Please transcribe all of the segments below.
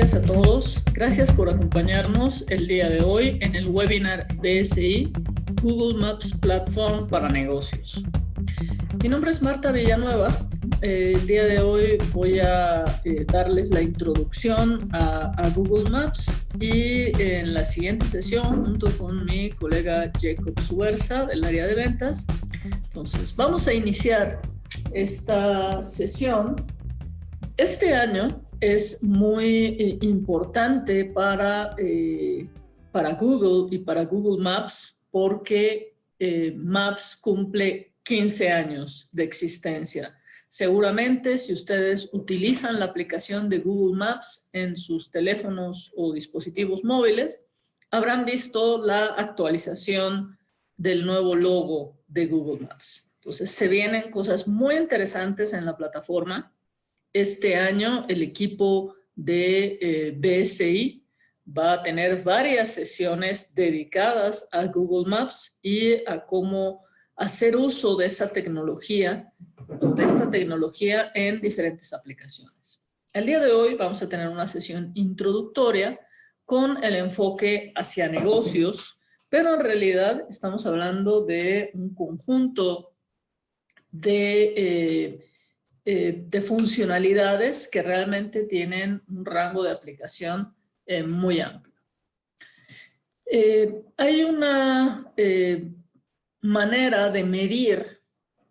días a todos. Gracias por acompañarnos el día de hoy en el webinar BSI, Google Maps Platform para Negocios. Mi nombre es Marta Villanueva. El día de hoy voy a darles la introducción a Google Maps y en la siguiente sesión, junto con mi colega Jacob Suerza del área de ventas. Entonces, vamos a iniciar esta sesión. Este año es muy importante para Google y para Google Maps porque Maps cumple 15 años de existencia. Seguramente si ustedes utilizan la aplicación de Google Maps en sus teléfonos o dispositivos móviles, habrán visto la actualización del nuevo logo de Google Maps. Entonces se vienen cosas muy interesantes en la plataforma. Este año el equipo de BSI va a tener varias sesiones dedicadas a Google Maps y a cómo hacer uso de esta tecnología en diferentes aplicaciones. El día de hoy vamos a tener una sesión introductoria con el enfoque hacia negocios, pero en realidad estamos hablando de un conjunto de funcionalidades que realmente tienen un rango de aplicación muy amplio. Hay una manera de medir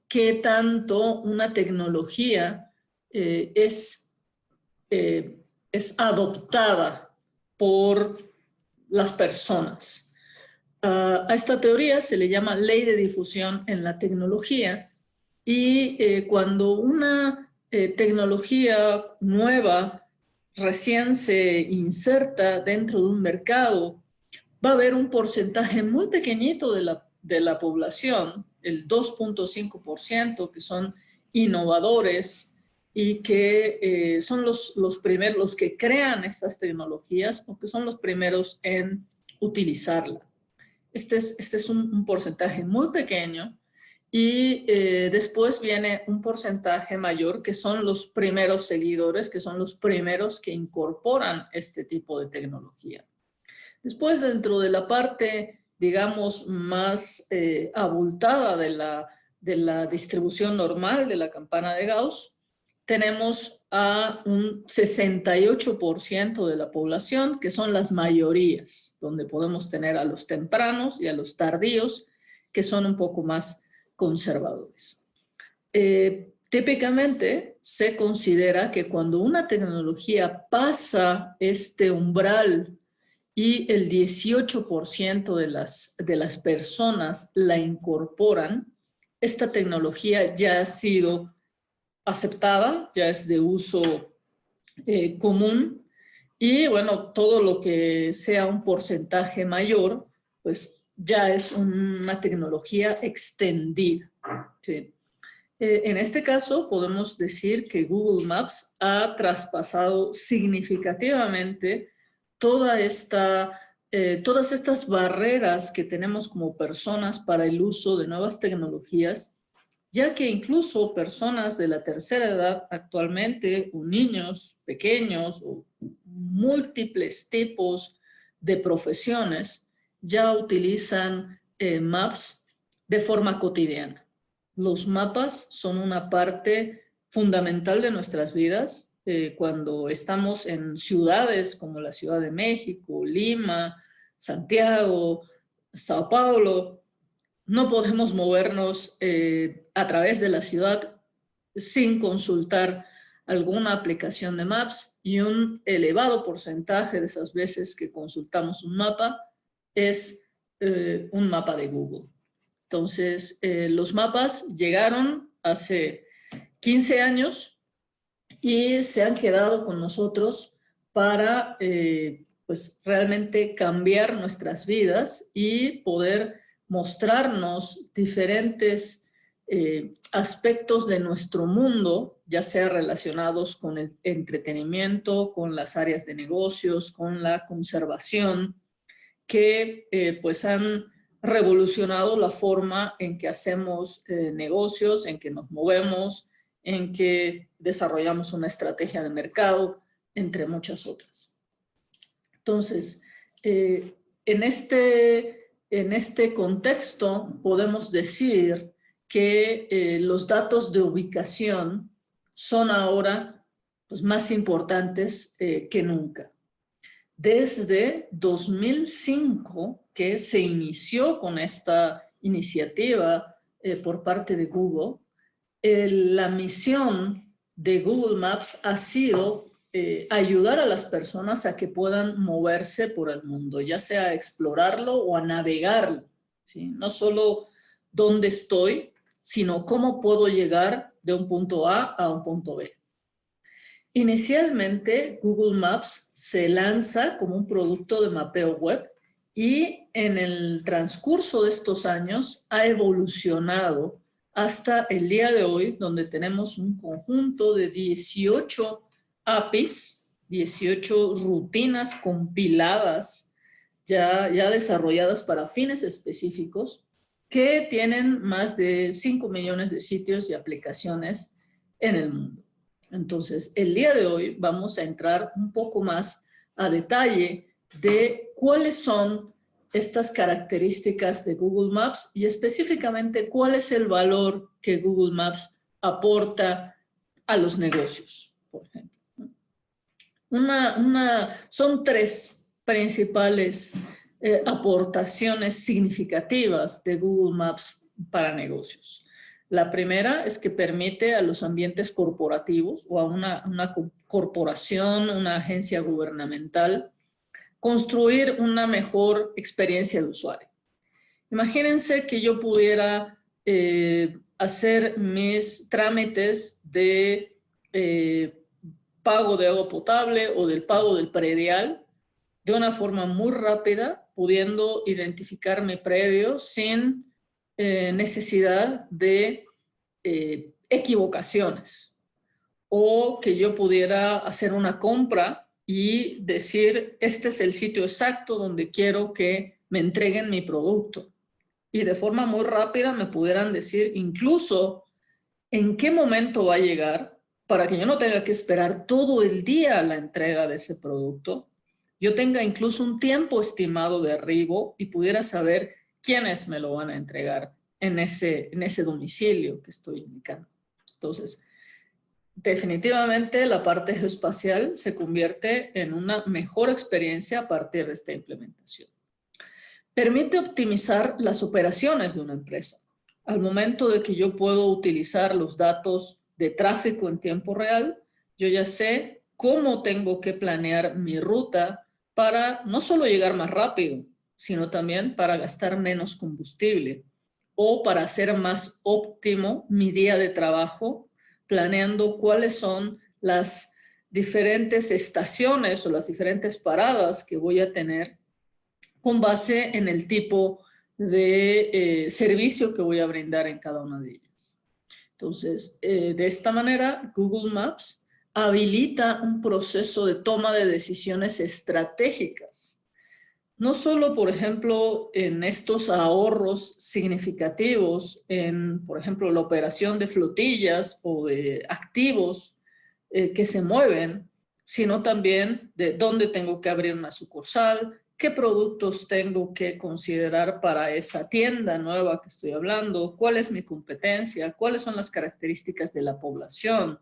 qué tanto una tecnología es adoptada por las personas. A esta teoría se le llama ley de difusión en la tecnología. Y cuando una tecnología nueva recién se inserta dentro de un mercado, va a haber un porcentaje muy pequeñito de la población, el 2.5%, que son innovadores y que son los primeros, los que crean estas tecnologías o que son los primeros en utilizarla. Este es un porcentaje muy pequeño. Y después viene un porcentaje mayor que son los primeros seguidores, que son los primeros que incorporan este tipo de tecnología. Después, dentro de la parte, digamos, más abultada de la distribución normal de la campana de Gauss, tenemos a un 68% de la población, que son las mayorías, donde podemos tener a los tempranos y a los tardíos, que son un poco más conservadores. Típicamente se considera que cuando una tecnología pasa este umbral y el 18% de las personas la incorporan, esta tecnología ya ha sido aceptada, ya es de uso común y bueno, todo lo que sea un porcentaje mayor, pues ya es una tecnología extendida. ¿Sí? En este caso, podemos decir que Google Maps ha traspasado significativamente todas estas barreras que tenemos como personas para el uso de nuevas tecnologías, ya que incluso personas de la tercera edad actualmente, o niños pequeños, o múltiples tipos de profesiones, ya utilizan maps de forma cotidiana. Los mapas son una parte fundamental de nuestras vidas. Cuando estamos en ciudades como la Ciudad de México, Lima, Santiago, Sao Paulo, no podemos movernos a través de la ciudad sin consultar alguna aplicación de Maps y un elevado porcentaje de esas veces que consultamos un mapa es un mapa de Google. Entonces, los mapas llegaron hace 15 años y se han quedado con nosotros para pues realmente cambiar nuestras vidas y poder mostrarnos diferentes aspectos de nuestro mundo, ya sea relacionados con el entretenimiento, con las áreas de negocios, con la conservación, que pues han revolucionado la forma en que hacemos negocios, en que nos movemos, en que desarrollamos una estrategia de mercado, entre muchas otras. Entonces, en este contexto podemos decir que los datos de ubicación son ahora pues, más importantes que nunca. Desde 2005, que se inició con esta iniciativa por parte de Google, la misión de Google Maps ha sido ayudar a las personas a que puedan moverse por el mundo, ya sea a explorarlo o a navegarlo, ¿sí? No solo dónde estoy, sino cómo puedo llegar de un punto A un punto B. Inicialmente, Google Maps se lanza como un producto de mapeo web y en el transcurso de estos años ha evolucionado hasta el día de hoy, donde tenemos un conjunto de 18 APIs, 18 rutinas compiladas, ya desarrolladas para fines específicos, que tienen más de 5 millones de sitios y aplicaciones en el mundo. Entonces, el día de hoy vamos a entrar un poco más a detalle de cuáles son estas características de Google Maps y específicamente cuál es el valor que Google Maps aporta a los negocios, por ejemplo. Son tres principales aportaciones significativas de Google Maps para negocios. La primera es que permite a los ambientes corporativos o a una corporación, una agencia gubernamental, construir una mejor experiencia de usuario. Imagínense que yo pudiera hacer mis trámites de pago de agua potable o del pago del predial de una forma muy rápida, pudiendo identificar mi predio sin necesidad de equivocaciones, o que yo pudiera hacer una compra y decir, este es el sitio exacto donde quiero que me entreguen mi producto. Y de forma muy rápida me pudieran decir incluso en qué momento va a llegar para que yo no tenga que esperar todo el día la entrega de ese producto. Yo tenga incluso un tiempo estimado de arribo y pudiera saber quiénes me lo van a entregar en ese domicilio que estoy indicando. Entonces, definitivamente la parte geoespacial se convierte en una mejor experiencia a partir de esta implementación. Permite optimizar las operaciones de una empresa. Al momento de que yo puedo utilizar los datos de tráfico en tiempo real, yo ya sé cómo tengo que planear mi ruta para no solo llegar más rápido, sino también para gastar menos combustible o para hacer más óptimo mi día de trabajo, planeando cuáles son las diferentes estaciones o las diferentes paradas que voy a tener con base en el tipo de servicio que voy a brindar en cada una de ellas. Entonces, de esta manera, Google Maps habilita un proceso de toma de decisiones estratégicas. No solo, por ejemplo, en estos ahorros significativos, en, por ejemplo, la operación de flotillas o de activos que se mueven, sino también de dónde tengo que abrir una sucursal, qué productos tengo que considerar para esa tienda nueva que estoy hablando, cuál es mi competencia, cuáles son las características de la población,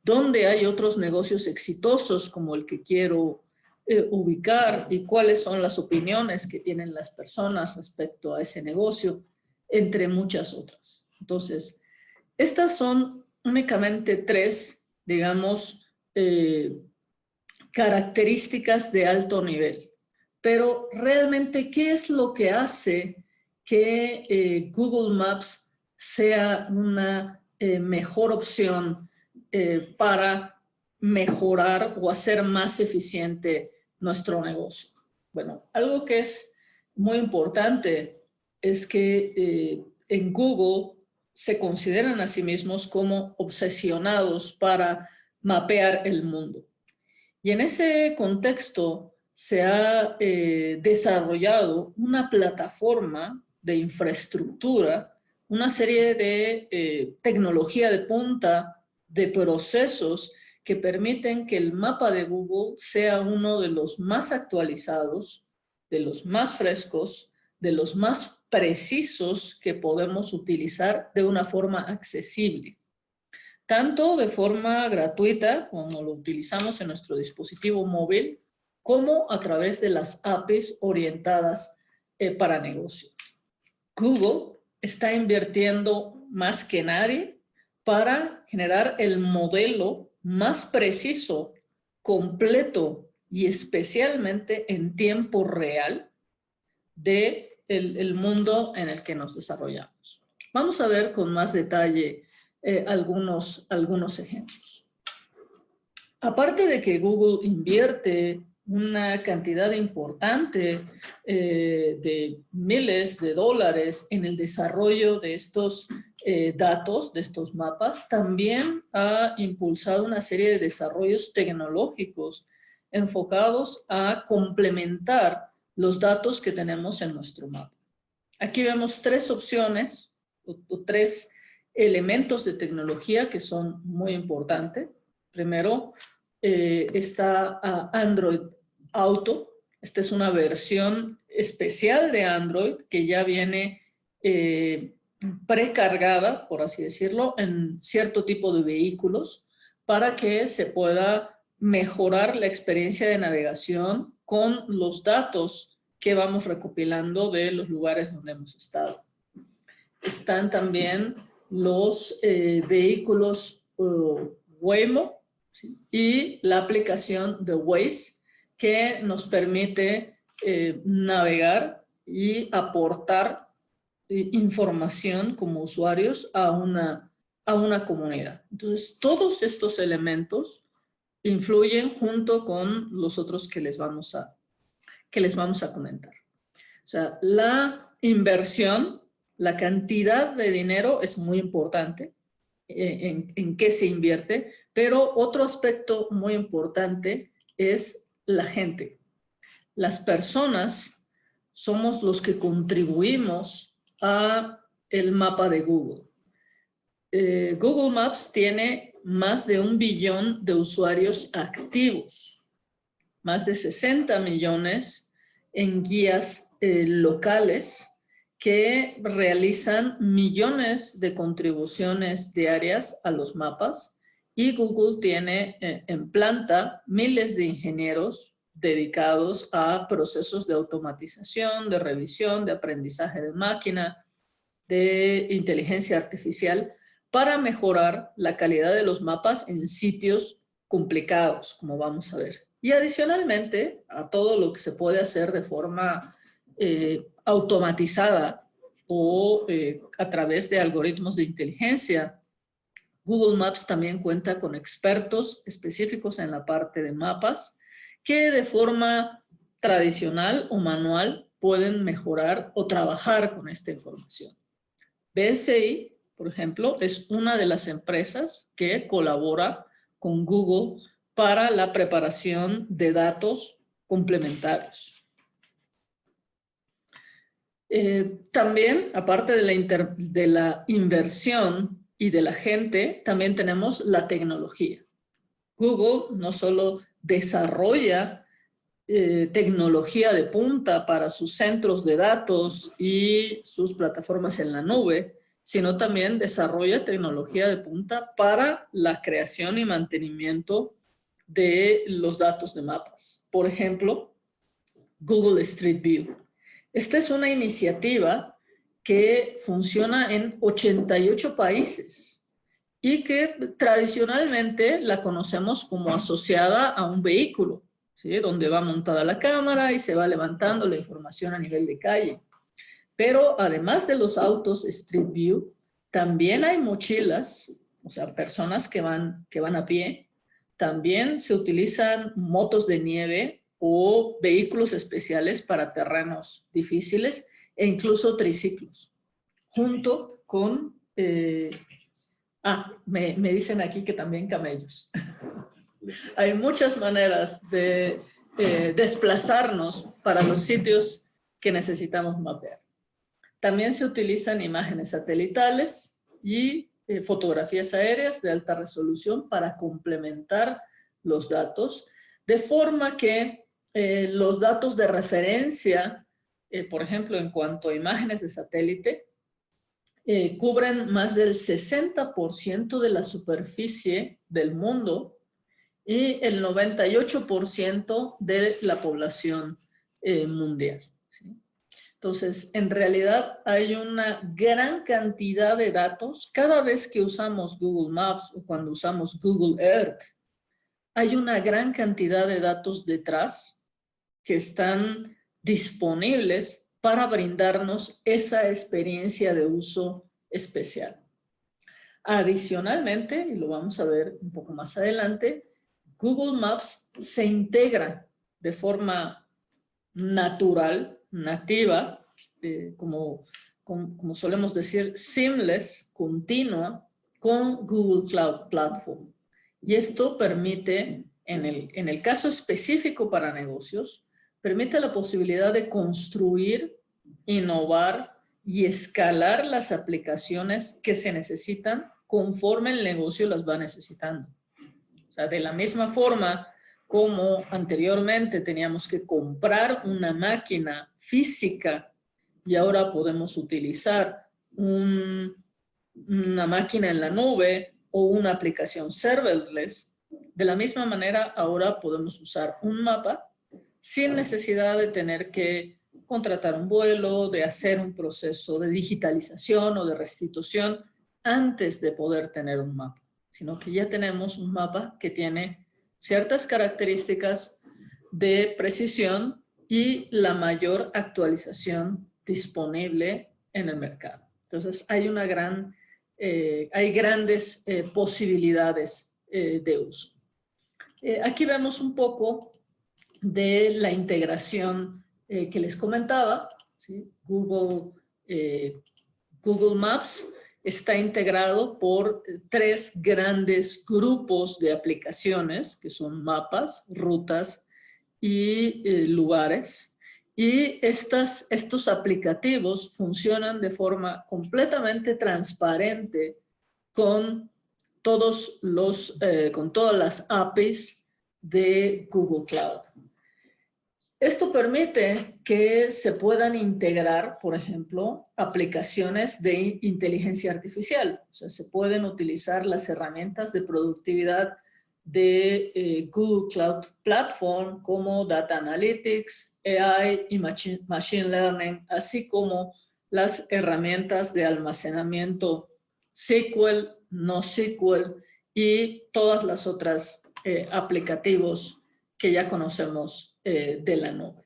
dónde hay otros negocios exitosos como el que quiero ubicar y cuáles son las opiniones que tienen las personas respecto a ese negocio, entre muchas otras. Entonces, estas son únicamente tres, digamos, características de alto nivel. Pero realmente, ¿qué es lo que hace que Google Maps sea una mejor opción para mejorar o hacer más eficiente nuestro negocio? Bueno, algo que es muy importante es que en Google se consideran a sí mismos como obsesionados para mapear el mundo. Y en ese contexto se ha desarrollado una plataforma de infraestructura, una serie de tecnología de punta, de procesos que permiten que el mapa de Google sea uno de los más actualizados, de los más frescos, de los más precisos que podemos utilizar de una forma accesible. Tanto de forma gratuita, como lo utilizamos en nuestro dispositivo móvil, como a través de las APIs orientadas para negocio. Google está invirtiendo más que nadie para generar el modelo más preciso, completo y especialmente en tiempo real del mundo en el que nos desarrollamos. Vamos a ver con más detalle algunos ejemplos. Aparte de que Google invierte una cantidad importante de miles de dólares en el desarrollo de estos datos, de estos mapas, también ha impulsado una serie de desarrollos tecnológicos enfocados a complementar los datos que tenemos en nuestro mapa. Aquí vemos tres opciones o tres elementos de tecnología que son muy importantes. Primero, está Android Auto. Esta es una versión especial de Android que ya viene precargada, por así decirlo, en cierto tipo de vehículos para que se pueda mejorar la experiencia de navegación con los datos que vamos recopilando de los lugares donde hemos estado. Están también los vehículos Waymo, ¿sí? Y la aplicación de Waze que nos permite navegar y aportar información como usuarios a una comunidad. Entonces, todos estos elementos influyen junto con los otros que les vamos a comentar. O sea, la inversión, la cantidad de dinero es muy importante en qué se invierte, pero otro aspecto muy importante es la gente. Las personas somos los que contribuimos a el mapa de Google. Google Maps tiene más de 1 billón de usuarios activos, más de 60 millones en guías locales que realizan millones de contribuciones diarias a los mapas, y Google tiene en planta miles de ingenieros dedicados a procesos de automatización, de revisión, de aprendizaje de máquina, de inteligencia artificial, para mejorar la calidad de los mapas en sitios complicados, como vamos a ver. Y adicionalmente a todo lo que se puede hacer de forma automatizada o a través de algoritmos de inteligencia, Google Maps también cuenta con expertos específicos en la parte de mapas que de forma tradicional o manual pueden mejorar o trabajar con esta información. BSI, por ejemplo, es una de las empresas que colabora con Google para la preparación de datos complementarios. También, aparte de la inversión y de la gente, también tenemos la tecnología. Google no solo desarrolla tecnología de punta para sus centros de datos y sus plataformas en la nube, sino también desarrolla tecnología de punta para la creación y mantenimiento de los datos de mapas. Por ejemplo, Google Street View. Esta es una iniciativa que funciona en 88 países y que tradicionalmente la conocemos como asociada a un vehículo, ¿sí? Donde va montada la cámara y se va levantando la información a nivel de calle. Pero además de los autos Street View, también hay mochilas, o sea, personas que van a pie. También se utilizan motos de nieve o vehículos especiales para terrenos difíciles e incluso triciclos. Junto con... me dicen aquí que también camellos. Hay muchas maneras de desplazarnos para los sitios que necesitamos mapear. También se utilizan imágenes satelitales y fotografías aéreas de alta resolución para complementar los datos, de forma que los datos de referencia, por ejemplo, en cuanto a imágenes de satélite, cubren más del 60% de la superficie del mundo y el 98% de la población mundial, ¿sí? Entonces, en realidad hay una gran cantidad de datos. Cada vez que usamos Google Maps o cuando usamos Google Earth, hay una gran cantidad de datos detrás que están disponibles para brindarnos esa experiencia de uso especial. Adicionalmente, y lo vamos a ver un poco más adelante, Google Maps se integra de forma natural, nativa, como solemos decir, seamless, continua, con Google Cloud Platform. Y esto permite, en el caso específico para negocios, permite la posibilidad de construir, innovar y escalar las aplicaciones que se necesitan conforme el negocio las va necesitando. O sea, de la misma forma como anteriormente teníamos que comprar una máquina física y ahora podemos utilizar una máquina en la nube o una aplicación serverless, de la misma manera ahora podemos usar un mapa sin necesidad de tener que contratar un vuelo, de hacer un proceso de digitalización o de restitución antes de poder tener un mapa, sino que ya tenemos un mapa que tiene ciertas características de precisión y la mayor actualización disponible en el mercado. Entonces, hay grandes posibilidades de uso. Aquí vemos un poco de la integración que les comentaba, ¿sí? Google Maps está integrado por 3 grandes grupos de aplicaciones, que son mapas, rutas y lugares. Y estos aplicativos funcionan de forma completamente transparente con todas las APIs de Google Cloud. Esto permite que se puedan integrar, por ejemplo, aplicaciones de inteligencia artificial. O sea, se pueden utilizar las herramientas de productividad de Google Cloud Platform como Data Analytics, AI y Machine Learning, así como las herramientas de almacenamiento SQL, NoSQL y todas las otras aplicativos que ya conocemos de la nube.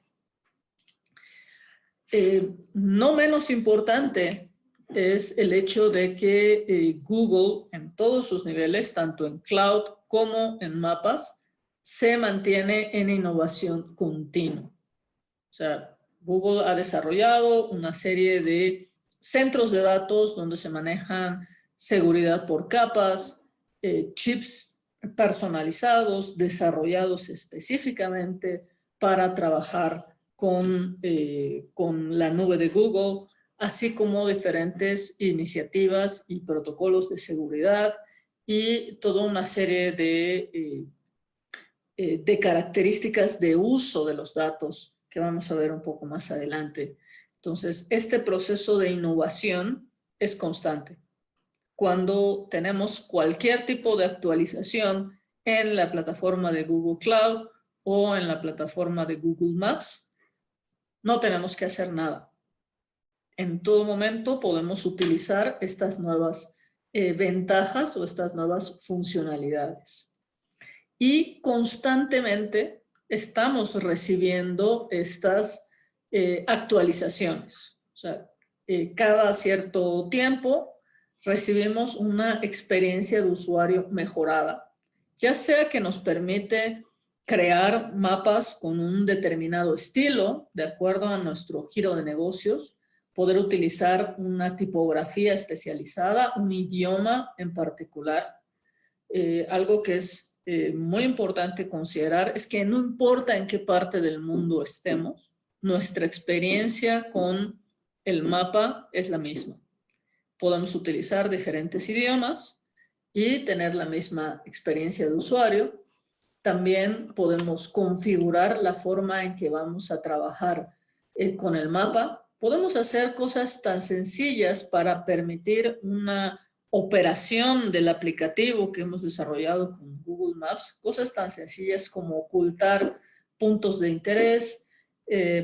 No menos importante es el hecho de que Google en todos sus niveles, tanto en cloud como en mapas, se mantiene en innovación continua. O sea, Google ha desarrollado una serie de centros de datos donde se manejan seguridad por capas, chips personalizados, desarrollados específicamente para trabajar con la nube de Google, así como diferentes iniciativas y protocolos de seguridad y toda una serie de características de uso de los datos que vamos a ver un poco más adelante. Entonces, este proceso de innovación es constante. Cuando tenemos cualquier tipo de actualización en la plataforma de Google Cloud o en la plataforma de Google Maps, no tenemos que hacer nada. En todo momento podemos utilizar estas nuevas ventajas o estas nuevas funcionalidades. Y constantemente estamos recibiendo estas actualizaciones. O sea, cada cierto tiempo recibimos una experiencia de usuario mejorada, ya sea que nos permite crear mapas con un determinado estilo, de acuerdo a nuestro giro de negocios, poder utilizar una tipografía especializada, un idioma en particular. Algo que es muy importante considerar es que no importa en qué parte del mundo estemos, nuestra experiencia con el mapa es la misma. Podemos utilizar diferentes idiomas y tener la misma experiencia de usuario. También podemos configurar la forma en que vamos a trabajar con el mapa. Podemos hacer cosas tan sencillas para permitir una operación del aplicativo que hemos desarrollado con Google Maps, cosas tan sencillas como ocultar puntos de interés,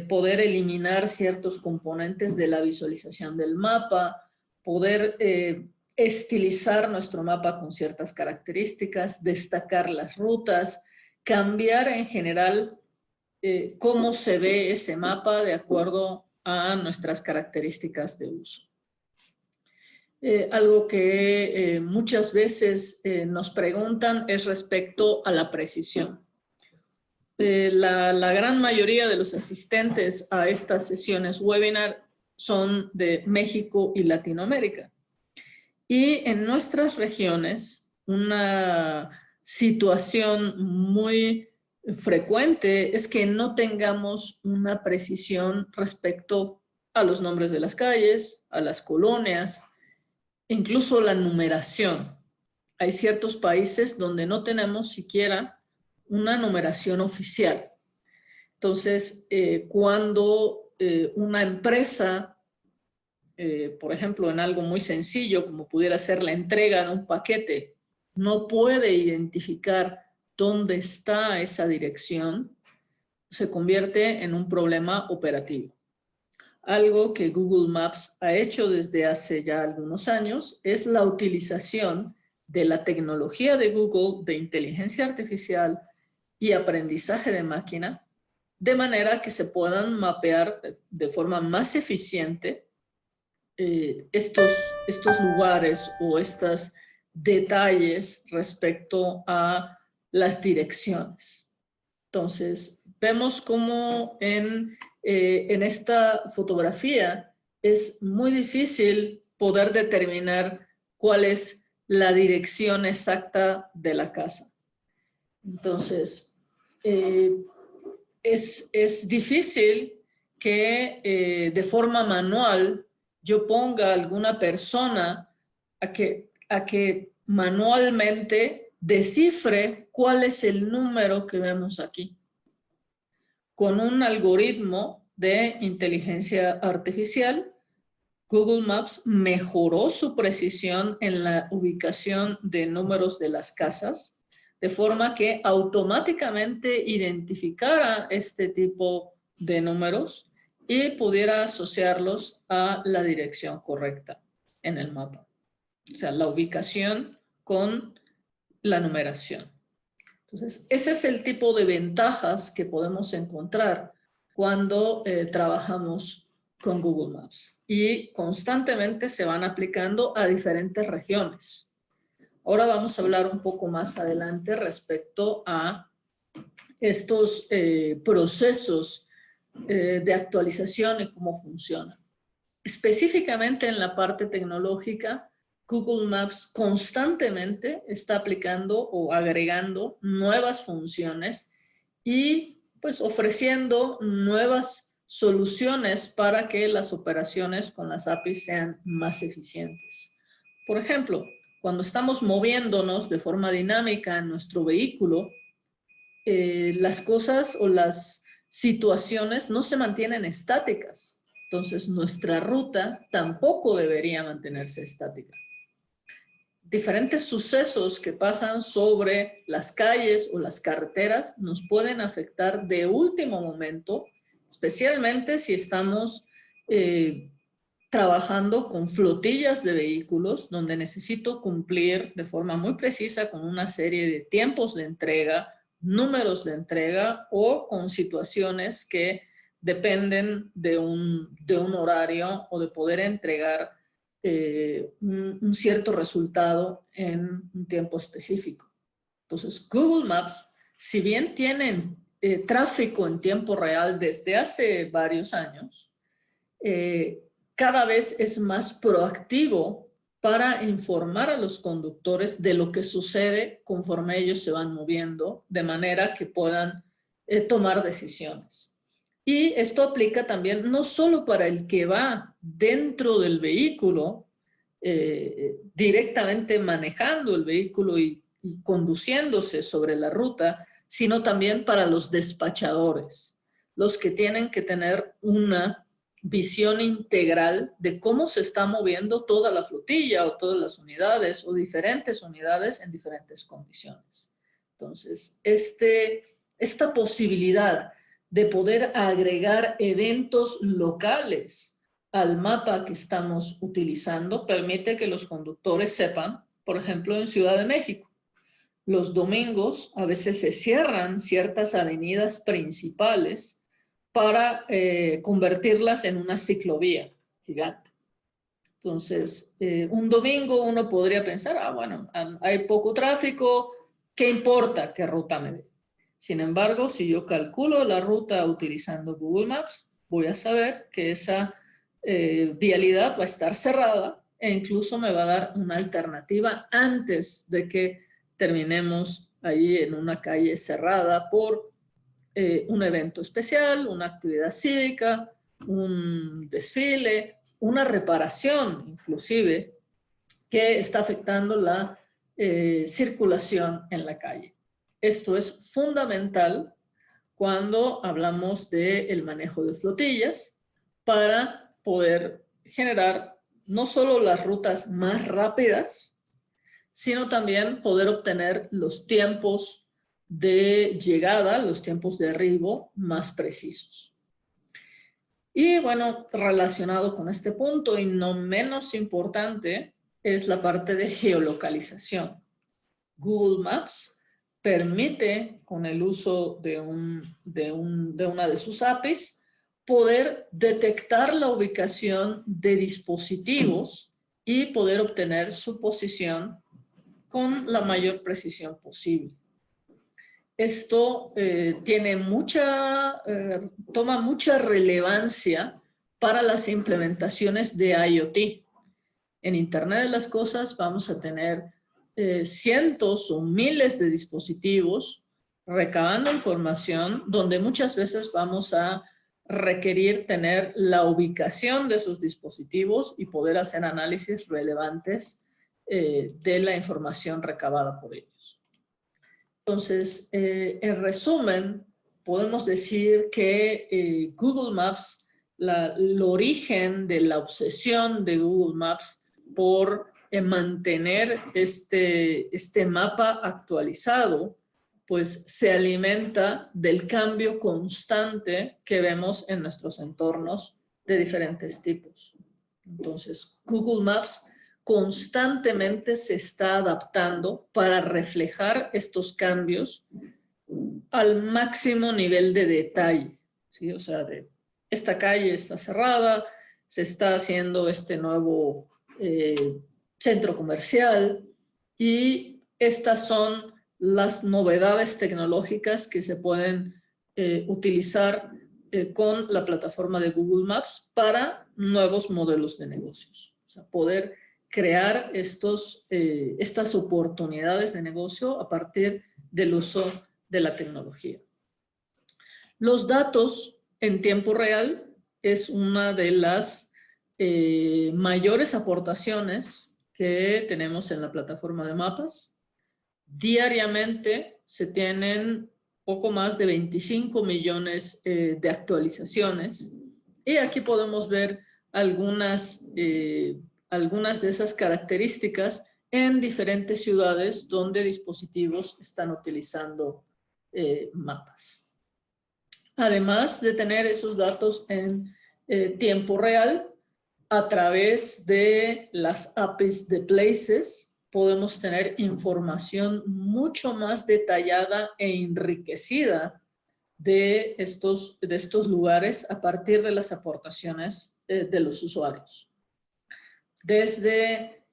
poder eliminar ciertos componentes de la visualización del mapa, poder estilizar nuestro mapa con ciertas características, destacar las rutas, cambiar en general cómo se ve ese mapa de acuerdo a nuestras características de uso. Algo que muchas veces nos preguntan es respecto a la precisión. La gran mayoría de los asistentes a estas sesiones webinar son de México y Latinoamérica. Y en nuestras regiones, una situación muy frecuente es que no tengamos una precisión respecto a los nombres de las calles, a las colonias, incluso la numeración. Hay ciertos países donde no tenemos siquiera una numeración oficial. Entonces, cuando una empresa, por ejemplo, en algo muy sencillo, como pudiera ser la entrega de un paquete, no puede identificar dónde está esa dirección, se convierte en un problema operativo. Algo que Google Maps ha hecho desde hace ya algunos años es la utilización de la tecnología de Google de inteligencia artificial y aprendizaje de máquina, de manera que se puedan mapear de forma más eficiente estos lugares o estos detalles respecto a las direcciones. Entonces, vemos cómo en esta fotografía es muy difícil poder determinar cuál es la dirección exacta de la casa. Entonces, es difícil que de forma manual yo ponga a alguna persona a que manualmente descifre cuál es el número que vemos aquí. Con un algoritmo de inteligencia artificial, Google Maps mejoró su precisión en la ubicación de números de las casas, de forma que automáticamente identificara este tipo de números y pudiera asociarlos a la dirección correcta en el mapa. O sea, la ubicación con la numeración. Entonces, ese es el tipo de ventajas que podemos encontrar cuando trabajamos con Google Maps. Y constantemente se van aplicando a diferentes regiones. Ahora vamos a hablar un poco más adelante respecto a estos procesos de actualización y cómo funcionan. Específicamente en la parte tecnológica, Google Maps constantemente está aplicando o agregando nuevas funciones y pues ofreciendo nuevas soluciones para que las operaciones con las APIs sean más eficientes. Por ejemplo, cuando estamos moviéndonos de forma dinámica en nuestro vehículo, las cosas o las situaciones no se mantienen estáticas. Entonces, nuestra ruta tampoco debería mantenerse estática. Diferentes sucesos que pasan sobre las calles o las carreteras nos pueden afectar de último momento, especialmente si estamos trabajando con flotillas de vehículos donde necesito cumplir de forma muy precisa con una serie de tiempos de entrega, números de entrega o con situaciones que dependen de un horario o de poder entregar un cierto resultado en un tiempo específico. Entonces, Google Maps, si bien tienen tráfico en tiempo real desde hace varios años, cada vez es más proactivo para informar a los conductores de lo que sucede conforme ellos se van moviendo, de manera que puedan tomar decisiones. Y esto aplica también no solo para el que va dentro del vehículo, directamente manejando el vehículo y conduciéndose sobre la ruta, sino también para los despachadores, los que tienen que tener una visión integral de cómo se está moviendo toda la flotilla o todas las unidades o diferentes unidades en diferentes condiciones. Entonces, esta posibilidad de poder agregar eventos locales al mapa que estamos utilizando permite que los conductores sepan, por ejemplo, en Ciudad de México, los domingos a veces se cierran ciertas avenidas principales para convertirlas en una ciclovía gigante. Entonces, un domingo uno podría pensar, bueno, hay poco tráfico, ¿qué importa qué ruta me dé? Sin embargo, si yo calculo la ruta utilizando Google Maps, voy a saber que esa vialidad va a estar cerrada e incluso me va a dar una alternativa antes de que terminemos ahí en una calle cerrada por un evento especial, una actividad cívica, un desfile, una reparación inclusive que está afectando la circulación en la calle. Esto es fundamental cuando hablamos del manejo de flotillas para poder generar no solo las rutas más rápidas, sino también poder obtener los tiempos de llegada, los tiempos de arribo más precisos. Y bueno, relacionado con este punto y no menos importante es la parte de geolocalización. Google Maps permite, con el uso de una de sus APIs, poder detectar la ubicación de dispositivos y poder obtener su posición con la mayor precisión posible. Esto toma mucha relevancia para las implementaciones de IoT. En Internet de las Cosas vamos a tener cientos o miles de dispositivos recabando información donde muchas veces vamos a requerir tener la ubicación de esos dispositivos y poder hacer análisis relevantes de la información recabada por ellos. Entonces, en resumen, podemos decir que Google Maps, el origen de la obsesión de Google Maps por mantener este mapa actualizado, pues se alimenta del cambio constante que vemos en nuestros entornos de diferentes tipos. Entonces, Google Maps constantemente se está adaptando para reflejar estos cambios al máximo nivel de detalle, ¿sí? O sea, esta calle está cerrada, se está haciendo este nuevo centro comercial y estas son las novedades tecnológicas que se pueden utilizar con la plataforma de Google Maps para nuevos modelos de negocios. O sea, poder crear estas oportunidades de negocio a partir del uso de la tecnología. Los datos en tiempo real es una de las mayores aportaciones que tenemos en la plataforma de mapas. Diariamente se tienen poco más de 25 millones de actualizaciones y aquí podemos ver algunas de esas características en diferentes ciudades donde dispositivos están utilizando mapas. Además de tener esos datos en tiempo real, a través de las APIs de Places, podemos tener información mucho más detallada e enriquecida de estos lugares a partir de las aportaciones de los usuarios. Desde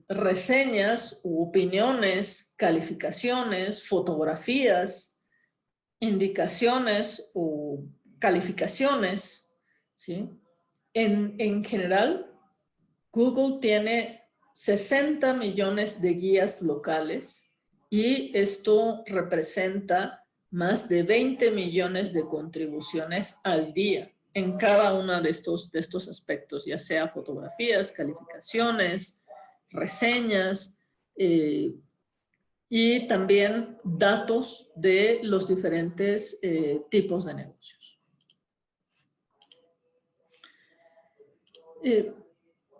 reseñas u opiniones, calificaciones, fotografías, indicaciones o calificaciones, ¿sí? En general, Google tiene 60 millones de guías locales y esto representa más de 20 millones de contribuciones al día en cada uno de estos aspectos, ya sea fotografías, calificaciones, reseñas, y también datos de los diferentes tipos de negocios.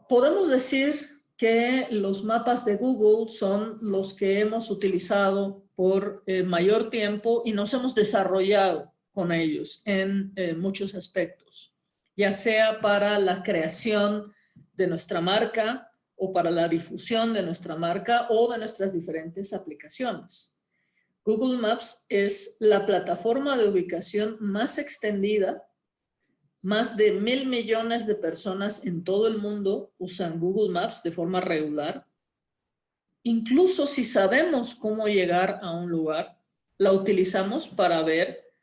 Podemos decir que los mapas de Google son los que hemos utilizado por mayor tiempo y nos hemos desarrollado con ellos en muchos aspectos, ya sea para la creación de nuestra marca o para la difusión de nuestra marca o de nuestras diferentes aplicaciones. Google Maps es la plataforma de ubicación más extendida. Más de 1.000 millones de personas en todo el mundo usan Google Maps de forma regular. Incluso si sabemos cómo llegar a un lugar, la utilizamos para ver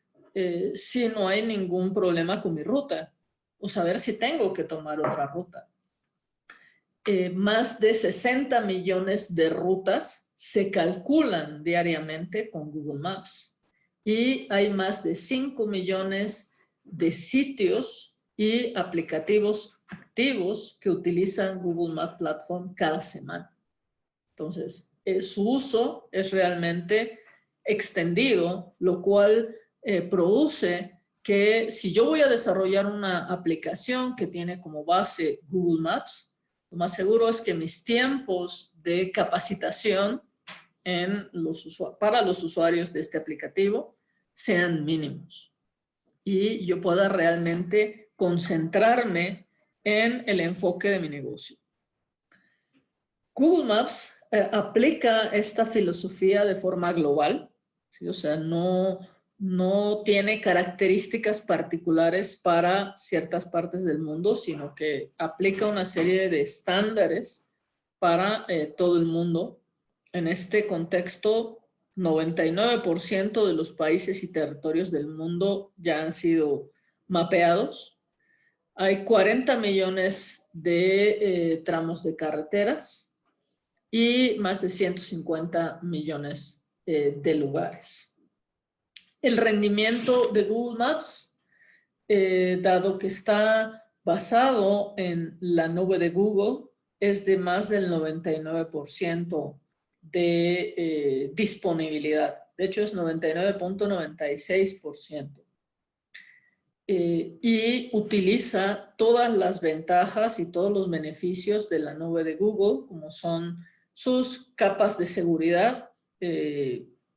si no hay ningún problema con mi ruta o saber si tengo que tomar otra ruta. Más de 60 millones de rutas se calculan diariamente con Google Maps y hay más de 5 millones de sitios y aplicativos activos que utilizan Google Maps Platform cada semana. Entonces, su uso es realmente extendido, lo cual produce que si yo voy a desarrollar una aplicación que tiene como base Google Maps, lo más seguro es que mis tiempos de capacitación para los usuarios de este aplicativo sean mínimos y yo pueda realmente concentrarme en el enfoque de mi negocio. Google Maps aplica esta filosofía de forma global, ¿sí? O sea, no tiene características particulares para ciertas partes del mundo, sino que aplica una serie de estándares para todo el mundo. En este contexto, 99% de los países y territorios del mundo ya han sido mapeados. Hay 40 millones de tramos de carreteras y más de 150 millones de lugares. El rendimiento de Google Maps, dado que está basado en la nube de Google, es de más del 99% de disponibilidad. De hecho, es 99.96%. Y utiliza todas las ventajas y todos los beneficios de la nube de Google, como son sus capas de seguridad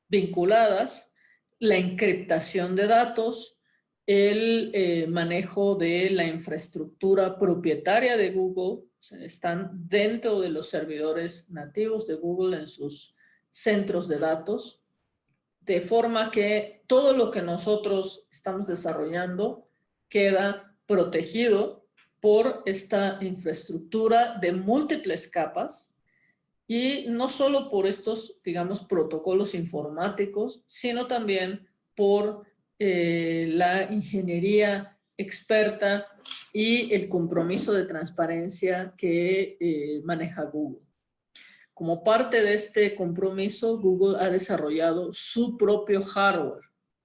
vinculadas, la encriptación de datos, el manejo de la infraestructura propietaria de Google. O sea, están dentro de los servidores nativos de Google en sus centros de datos, de forma que todo lo que nosotros estamos desarrollando queda protegido por esta infraestructura de múltiples capas y no solo por estos, digamos, protocolos informáticos, sino también por la ingeniería experta y el compromiso de transparencia que maneja Google. Como parte de este compromiso, Google ha desarrollado su propio hardware,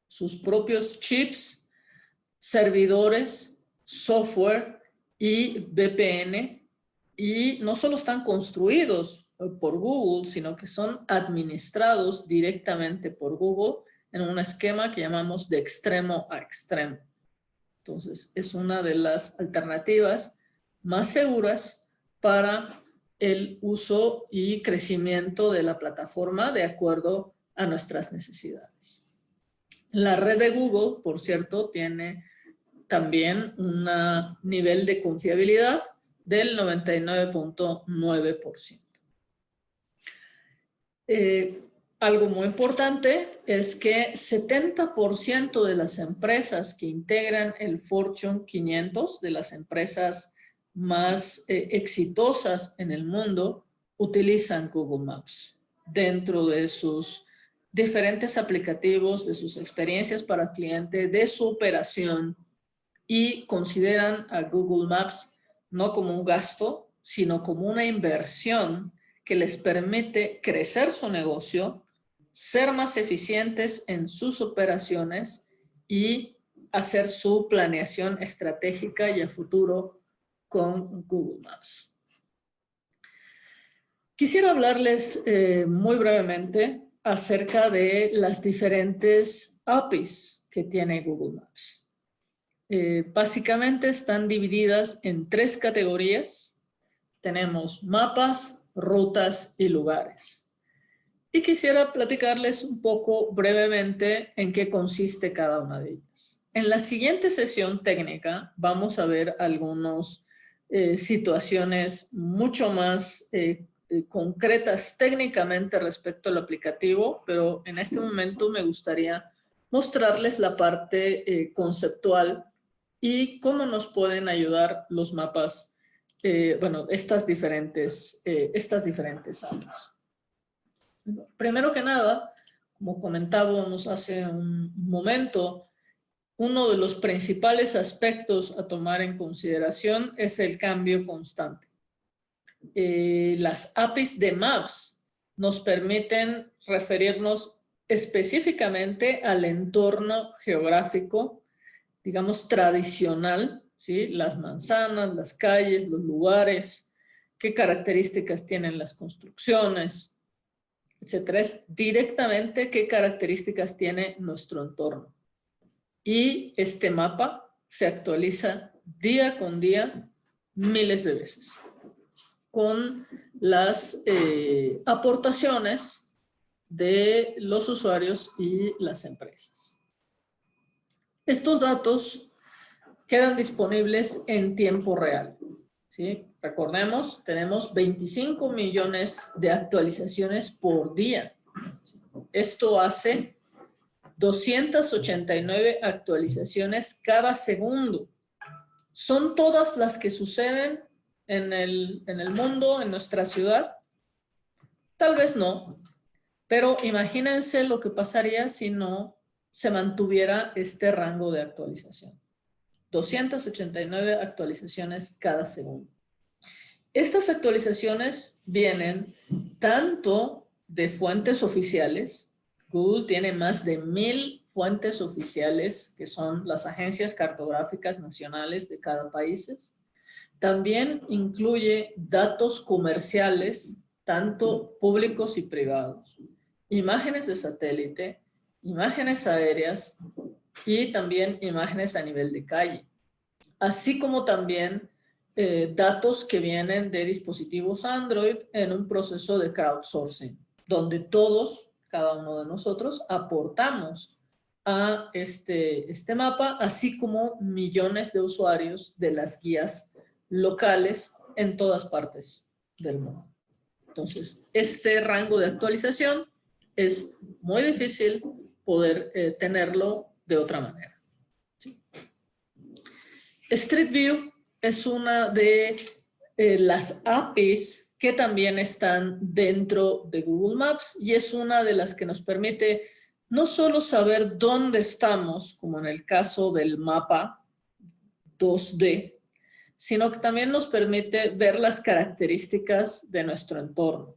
sus propios chips, servidores, software y VPN, y no solo están construidos por Google, sino que son administrados directamente por Google en un esquema que llamamos de extremo a extremo. Entonces, es una de las alternativas más seguras para el uso y crecimiento de la plataforma de acuerdo a nuestras necesidades. La red de Google, por cierto, tiene también un nivel de confiabilidad del 99.9%. Algo muy importante es que 70% de las empresas que integran el Fortune 500, de las empresas más exitosas en el mundo, utilizan Google Maps dentro de sus diferentes aplicativos, de sus experiencias para cliente, de su operación, y consideran a Google Maps no como un gasto, sino como una inversión que les permite crecer su negocio, ser más eficientes en sus operaciones y hacer su planeación estratégica y a futuro con Google Maps. Quisiera hablarles muy brevemente acerca de las diferentes APIs que tiene Google Maps. Básicamente están divididas en 3 categorías. Tenemos mapas, rutas y lugares. Y quisiera platicarles un poco brevemente en qué consiste cada una de ellas. En la siguiente sesión técnica vamos a ver algunas situaciones mucho más concretas técnicamente respecto al aplicativo, pero en este momento me gustaría mostrarles la parte conceptual y cómo nos pueden ayudar los mapas, estas diferentes APIs. Primero que nada, como comentábamos hace un momento, uno de los principales aspectos a tomar en consideración es el cambio constante. Las APIs de Maps nos permiten referirnos específicamente al entorno geográfico, digamos, tradicional, ¿sí? Las manzanas, las calles, los lugares, qué características tienen las construcciones, etcétera. Es directamente qué características tiene nuestro entorno. Y este mapa se actualiza día con día miles de veces con las aportaciones de los usuarios y las empresas. Estos datos quedan disponibles en tiempo real, ¿sí? Recordemos, tenemos 25 millones de actualizaciones por día. Esto hace 289 actualizaciones cada segundo. ¿Son todas las que suceden en el mundo, en nuestra ciudad? Tal vez no, pero imagínense lo que pasaría si no se mantuviera este rango de actualización. 289 actualizaciones cada segundo. Estas actualizaciones vienen tanto de fuentes oficiales. Google tiene más de 1000 fuentes oficiales, que son las agencias cartográficas nacionales de cada país. También incluye datos comerciales, tanto públicos y privados, imágenes de satélite, imágenes aéreas y también imágenes a nivel de calle, así como también datos que vienen de dispositivos Android en un proceso de crowdsourcing, donde todos, cada uno de nosotros, aportamos a este mapa, así como millones de usuarios de las guías locales en todas partes del mundo. Entonces, este rango de actualización es muy difícil poder tenerlo de otra manera. ¿Sí? Street View es una de las APIs que también están dentro de Google Maps y es una de las que nos permite no solo saber dónde estamos, como en el caso del mapa 2D, sino que también nos permite ver las características de nuestro entorno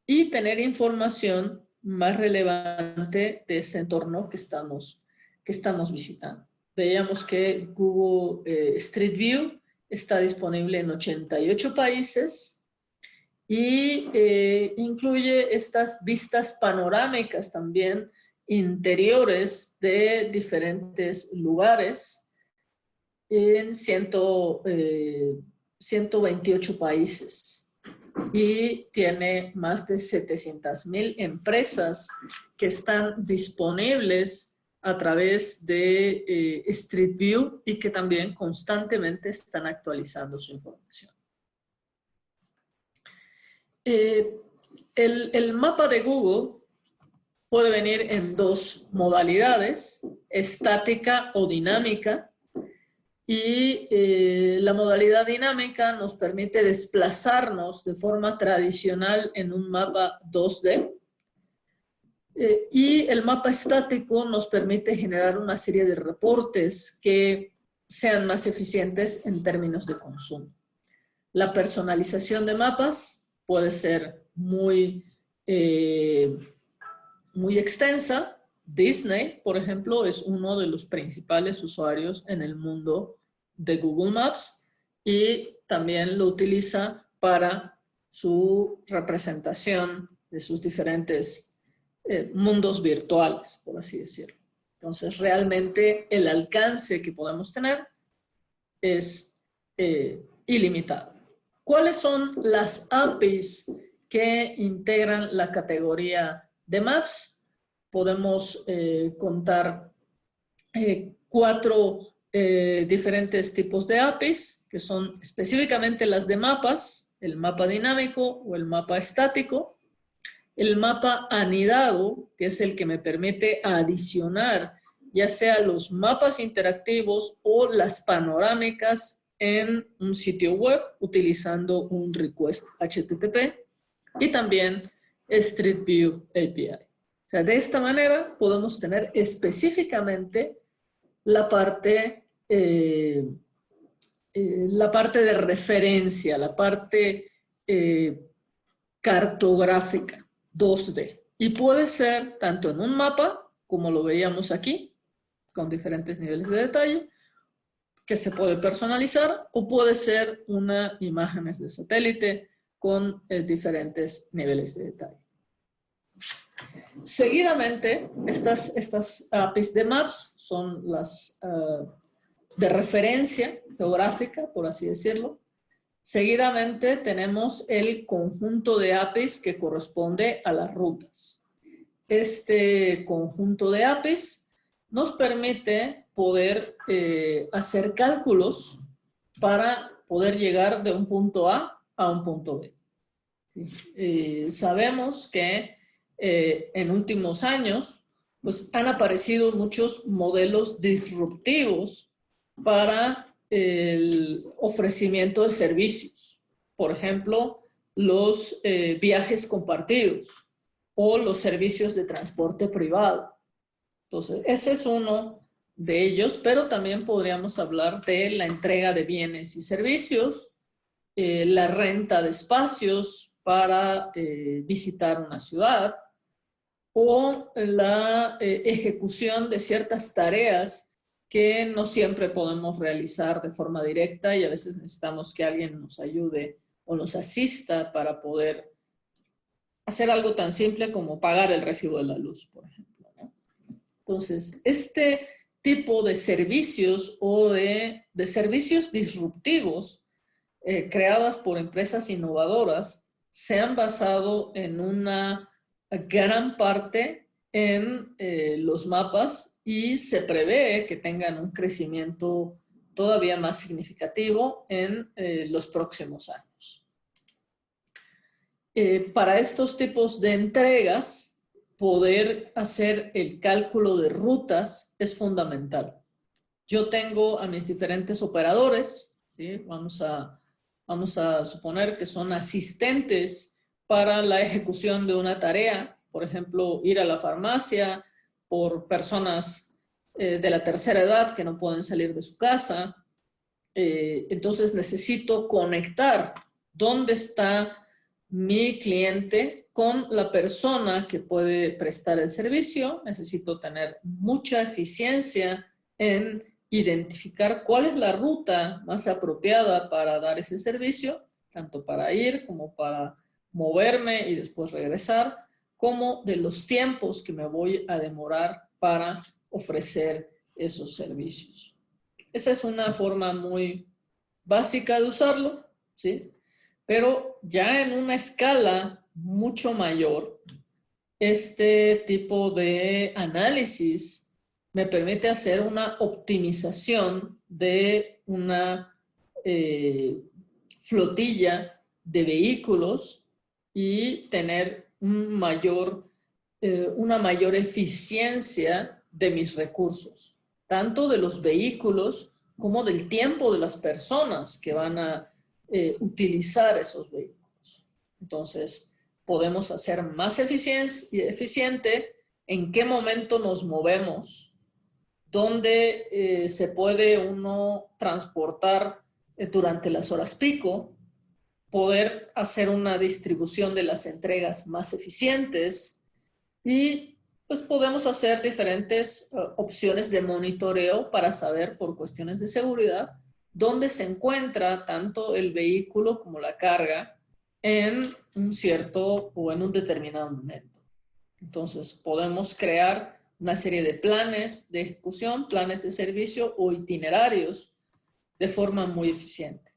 y tener información más relevante de ese entorno que estamos visitando. Veíamos que Google Street View está disponible en 88 países y incluye estas vistas panorámicas también interiores de diferentes lugares en 128 países y tiene más de 700,000 empresas que están disponibles a través de Street View y que también constantemente están actualizando su información. El mapa de Google puede venir en 2 modalidades, estática o dinámica. Y la modalidad dinámica nos permite desplazarnos de forma tradicional en un mapa 2D. Y el mapa estático nos permite generar una serie de reportes que sean más eficientes en términos de consumo. La personalización de mapas puede ser muy extensa Disney, por ejemplo, es uno de los principales usuarios en el mundo de Google Maps y también lo utiliza para su representación de sus diferentes mundos virtuales, por así decirlo. Entonces, realmente el alcance que podemos tener es ilimitado. ¿Cuáles son las APIs que integran la categoría de Maps? Podemos contar 4 diferentes tipos de APIs, que son específicamente las de mapas, el mapa dinámico o el mapa estático, el mapa anidado, que es el que me permite adicionar ya sea los mapas interactivos o las panorámicas en un sitio web utilizando un request HTTP, y también Street View API. O sea, de esta manera podemos tener específicamente la parte de referencia, la parte cartográfica 2D. Y puede ser tanto en un mapa, como lo veíamos aquí, con diferentes niveles de detalle, que se puede personalizar, o puede ser una imágenes de satélite con diferentes niveles de detalle. Seguidamente, estas APIs de Maps son las de referencia geográfica, por así decirlo. Seguidamente tenemos el conjunto de APIs que corresponde a las rutas. Este conjunto de APIs nos permite poder hacer cálculos para poder llegar de un punto A un punto B. ¿Sí? Sabemos que en últimos años pues, han aparecido muchos modelos disruptivos para el ofrecimiento de servicios. Por ejemplo, los viajes compartidos o los servicios de transporte privado. Entonces, ese es uno de ellos, pero también podríamos hablar de la entrega de bienes y servicios, la renta de espacios para visitar una ciudad, o la ejecución de ciertas tareas que no siempre podemos realizar de forma directa y a veces necesitamos que alguien nos ayude o nos asista para poder hacer algo tan simple como pagar el recibo de la luz, por ejemplo, ¿no? Entonces, este tipo de servicios o de servicios disruptivos creadas por empresas innovadoras se han basado en una gran parte en los mapas y se prevé que tengan un crecimiento todavía más significativo en los próximos años. Para estos tipos de entregas, poder hacer el cálculo de rutas es fundamental. Yo tengo a mis diferentes operadores, ¿sí? Vamos a suponer que son asistentes para la ejecución de una tarea, por ejemplo, ir a la farmacia por personas de la tercera edad que no pueden salir de su casa. Entonces necesito conectar dónde está mi cliente con la persona que puede prestar el servicio. Necesito tener mucha eficiencia en identificar cuál es la ruta más apropiada para dar ese servicio, tanto para ir como para moverme y después regresar, como de los tiempos que me voy a demorar para ofrecer esos servicios. Esa es una forma muy básica de usarlo, ¿sí? Pero ya en una escala mucho mayor, este tipo de análisis me permite hacer una optimización de una flotilla de vehículos y tener una mayor eficiencia de mis recursos, tanto de los vehículos como del tiempo de las personas que van a utilizar esos vehículos. Entonces, podemos hacer más eficiente en qué momento nos movemos, dónde se puede uno transportar durante las horas pico, poder hacer una distribución de las entregas más eficientes y pues podemos hacer diferentes opciones de monitoreo para saber por cuestiones de seguridad dónde se encuentra tanto el vehículo como la carga en un cierto o en un determinado momento. Entonces podemos crear una serie de planes de ejecución, planes de servicio o itinerarios de forma muy eficiente.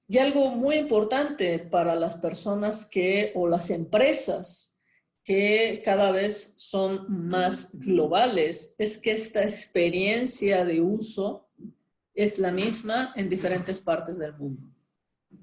Y algo muy importante para las personas o las empresas que cada vez son más globales es que esta experiencia de uso es la misma en diferentes partes del mundo.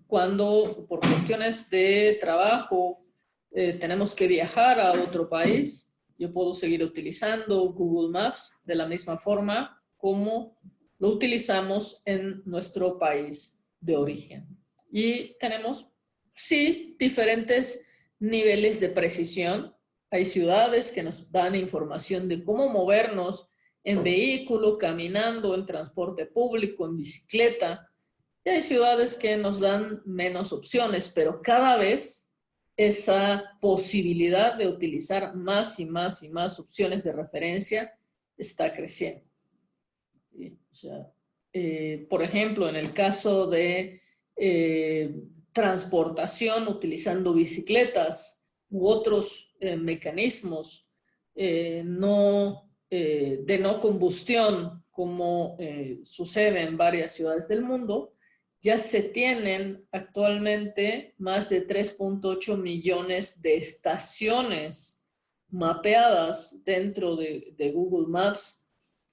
Cuando por cuestiones de trabajo tenemos que viajar a otro país, yo puedo seguir utilizando Google Maps de la misma forma como lo utilizamos en nuestro país de origen. Y tenemos, sí, diferentes niveles de precisión. Hay ciudades que nos dan información de cómo movernos en vehículo, caminando, en transporte público, en bicicleta. Y hay ciudades que nos dan menos opciones, pero cada vez esa posibilidad de utilizar más y más y más opciones de referencia está creciendo. O sea, por ejemplo, en el caso de transportación utilizando bicicletas u otros mecanismos de no combustión, como sucede en varias ciudades del mundo, ya se tienen actualmente más de 3.8 millones de estaciones mapeadas dentro de Google Maps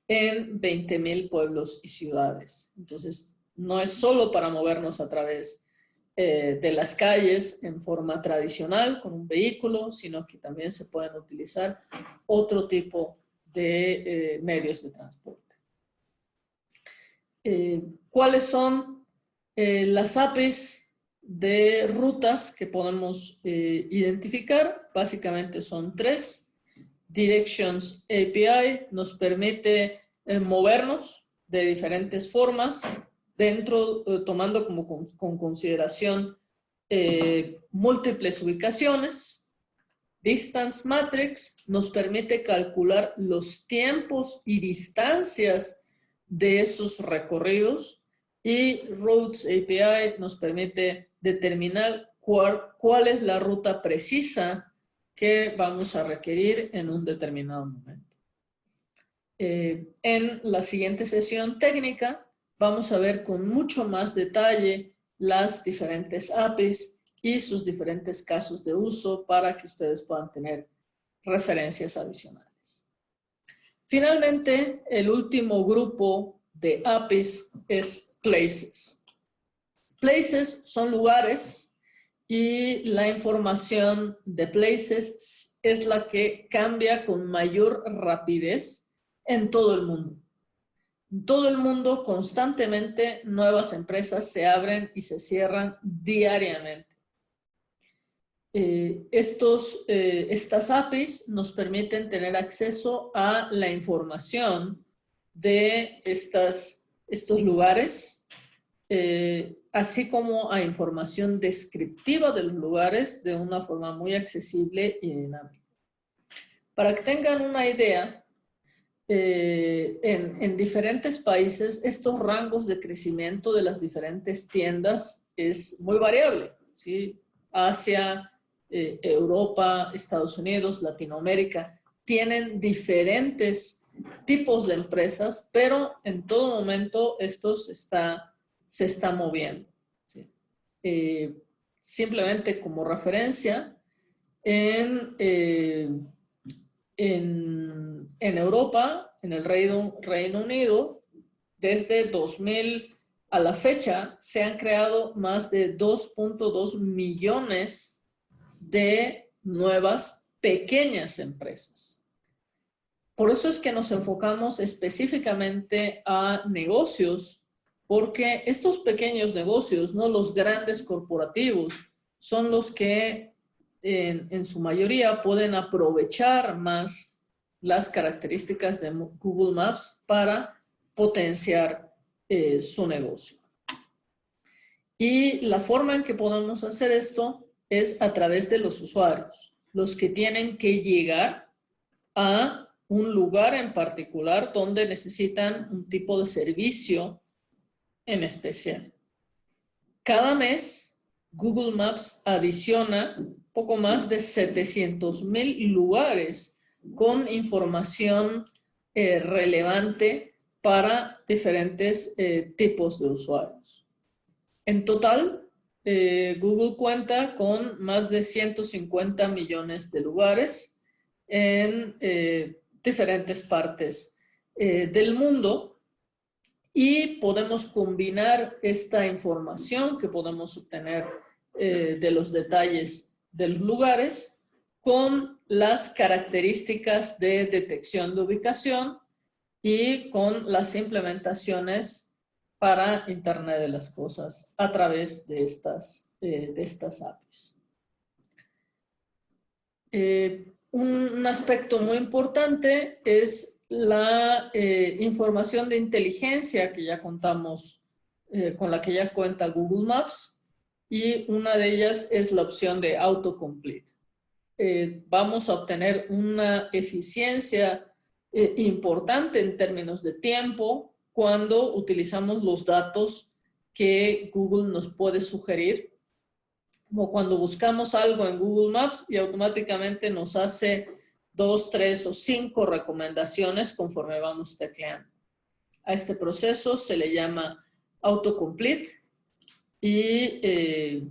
en 20,000 pueblos y ciudades. Entonces, no es solo para movernos a través de las calles en forma tradicional con un vehículo, sino que también se pueden utilizar otro tipo de medios de transporte. ¿Cuáles son las APIs de rutas que podemos identificar? Básicamente son 3. Directions API nos permite movernos de diferentes formas dentro, tomando como con consideración múltiples ubicaciones. Distance Matrix nos permite calcular los tiempos y distancias de esos recorridos, y Routes API nos permite determinar cuál es la ruta precisa que vamos a requerir en un determinado momento. En la siguiente sesión técnica vamos a ver con mucho más detalle las diferentes APIs y sus diferentes casos de uso para que ustedes puedan tener referencias adicionales. Finalmente, el último grupo de APIs es Places. Places son lugares y la información de Places es la que cambia con mayor rapidez en todo el mundo. En todo el mundo constantemente nuevas empresas se abren y se cierran diariamente. Estas APIs nos permiten tener acceso a la información de estos lugares, así como a información descriptiva de los lugares de una forma muy accesible y dinámica. Para que tengan una idea, en diferentes países estos rangos de crecimiento de las diferentes tiendas es muy variable, ¿sí? Asia, Europa, Estados Unidos, Latinoamérica, tienen diferentes tipos de empresas, pero en todo momento estos se está moviendo, ¿sí? Simplemente como referencia, en Europa, en el Reino Unido, desde 2000 a la fecha, se han creado más de 2.2 millones de nuevas pequeñas empresas. Por eso es que nos enfocamos específicamente a negocios, porque estos pequeños negocios, no los grandes corporativos, son los que en su mayoría pueden aprovechar más las características de Google Maps para potenciar su negocio. Y la forma en que podemos hacer esto es a través de los usuarios. los que tienen que llegar a un lugar en particular donde necesitan un tipo de servicio en especial. Cada mes, Google Maps adiciona poco más de 700,000 lugares con información relevante para diferentes tipos de usuarios. En total, Google cuenta con más de 150 millones de lugares en diferentes partes del mundo. Y podemos combinar esta información que podemos obtener de los detalles de los lugares con las características de detección de ubicación y con las implementaciones para Internet de las Cosas a través de estas APIs. Un aspecto muy importante es la información de inteligencia que ya contamos, con la que ya cuenta Google Maps, y una de ellas es la opción de autocomplete. Vamos a obtener una eficiencia importante en términos de tiempo cuando utilizamos los datos que Google nos puede sugerir, como cuando buscamos algo en Google Maps y automáticamente nos hace 2, 3 o 5 recomendaciones conforme vamos tecleando. A este proceso se le llama autocomplete y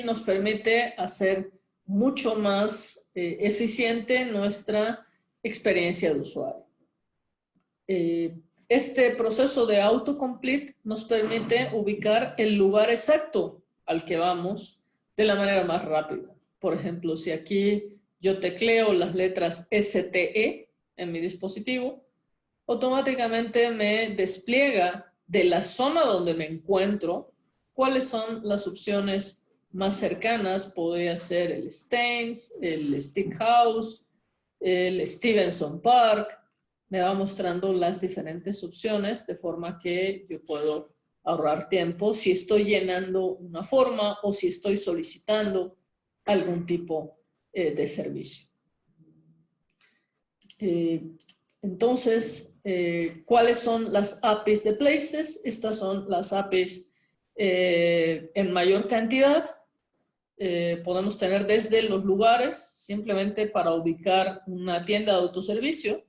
nos permite hacer mucho más eficiente nuestra experiencia de usuario. Este proceso de autocomplete nos permite ubicar el lugar exacto al que vamos de la manera más rápida. Por ejemplo, si aquí yo tecleo las letras STE en mi dispositivo, automáticamente me despliega de la zona donde me encuentro cuáles son las opciones más cercanas. Podría ser el Staines, el Stick House, el Stevenson Park. Me va mostrando las diferentes opciones de forma que yo puedo ahorrar tiempo si estoy llenando una forma o si estoy solicitando algún tipo de servicio. Entonces, ¿cuáles son las APIs de Places? Estas son las APIs en mayor cantidad. Podemos tener desde los lugares, simplemente para ubicar una tienda de autoservicio.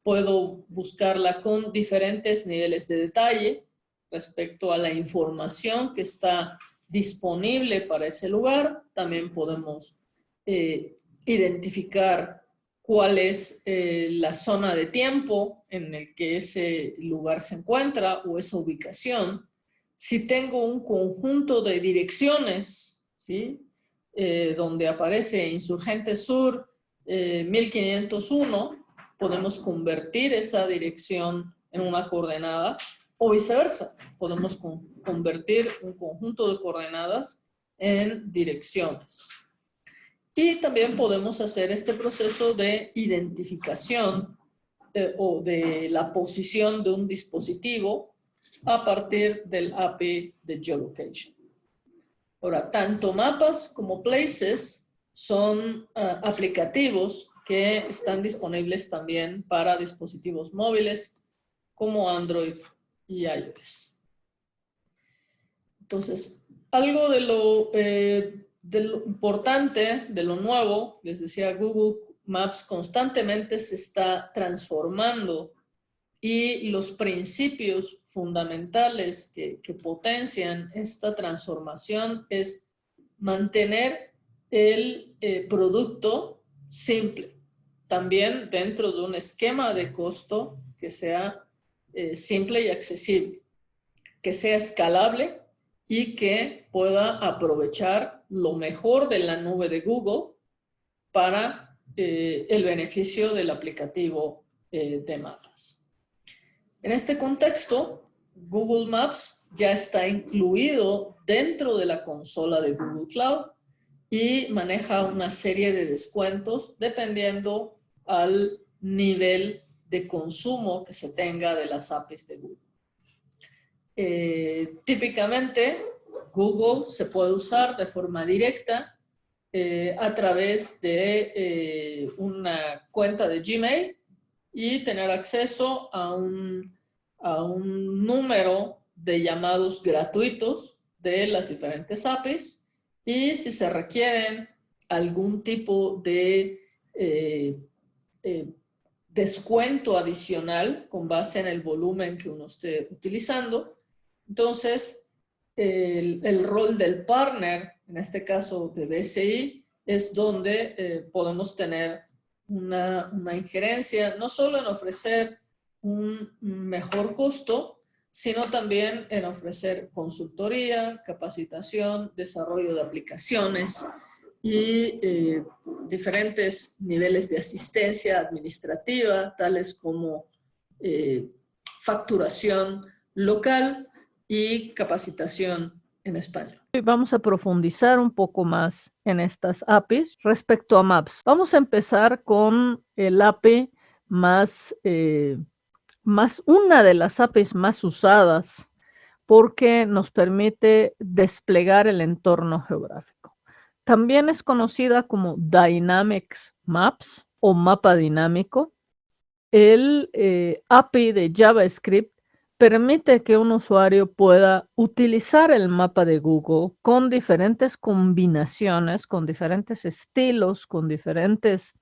Puedo buscarla con diferentes niveles de detalle respecto a la información que está disponible para ese lugar. También podemos identificar cuál es la zona de tiempo en el que ese lugar se encuentra o esa ubicación. Si tengo un conjunto de direcciones, ¿sí? Donde aparece Insurgente Sur 1501, podemos convertir esa dirección en una coordenada o viceversa. Podemos convertir un conjunto de coordenadas en direcciones. Y también podemos hacer este proceso de identificación o de la posición de un dispositivo a partir del API de Geolocation. Ahora, tanto mapas como Places son aplicativos que están disponibles también para dispositivos móviles como Android y iOS. Entonces, algo de lo importante, de lo nuevo, les decía, Google Maps constantemente se está transformando y los principios fundamentales que potencian esta transformación es mantener el producto simple, también dentro de un esquema de costo que sea simple y accesible, que sea escalable y que pueda aprovechar lo mejor de la nube de Google para el beneficio del aplicativo de mapas. En este contexto, Google Maps ya está incluido dentro de la consola de Google Cloud y maneja una serie de descuentos dependiendo al nivel de consumo que se tenga de las APIs de Google. Típicamente, Google se puede usar de forma directa a través de una cuenta de Gmail y tener acceso a un número de llamados gratuitos de las diferentes APIs, y si se requieren algún tipo de descuento adicional con base en el volumen que uno esté utilizando, entonces el rol del partner, en este caso de BCI, es donde podemos tener una injerencia, no solo en ofrecer un mejor costo, sino también en ofrecer consultoría, capacitación, desarrollo de aplicaciones y diferentes niveles de asistencia administrativa, tales como facturación local y capacitación en español. Vamos a profundizar un poco más en estas APIs respecto a Maps. Vamos a empezar con el API una de las APIs más usadas, porque nos permite desplegar el entorno geográfico. También es conocida como Dynamics Maps o mapa dinámico. El API de JavaScript permite que un usuario pueda utilizar el mapa de Google con diferentes combinaciones, con diferentes estilos, con diferentes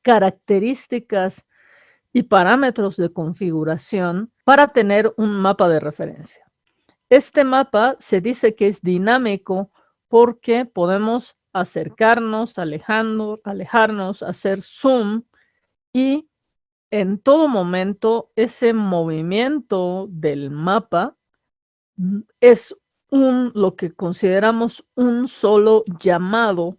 características y parámetros de configuración para tener un mapa de referencia. Este mapa se dice que es dinámico porque podemos acercarnos, alejarnos, hacer zoom, y en todo momento ese movimiento del mapa es lo que consideramos un solo llamado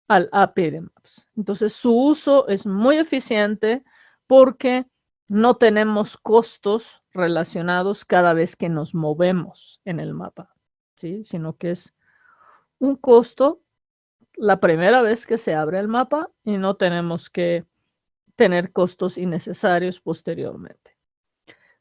al API de Maps. Entonces su uso es muy eficiente porque no tenemos costos relacionados cada vez que nos movemos en el mapa, ¿sí? Sino que es un costo la primera vez que se abre el mapa y no tenemos que tener costos innecesarios posteriormente.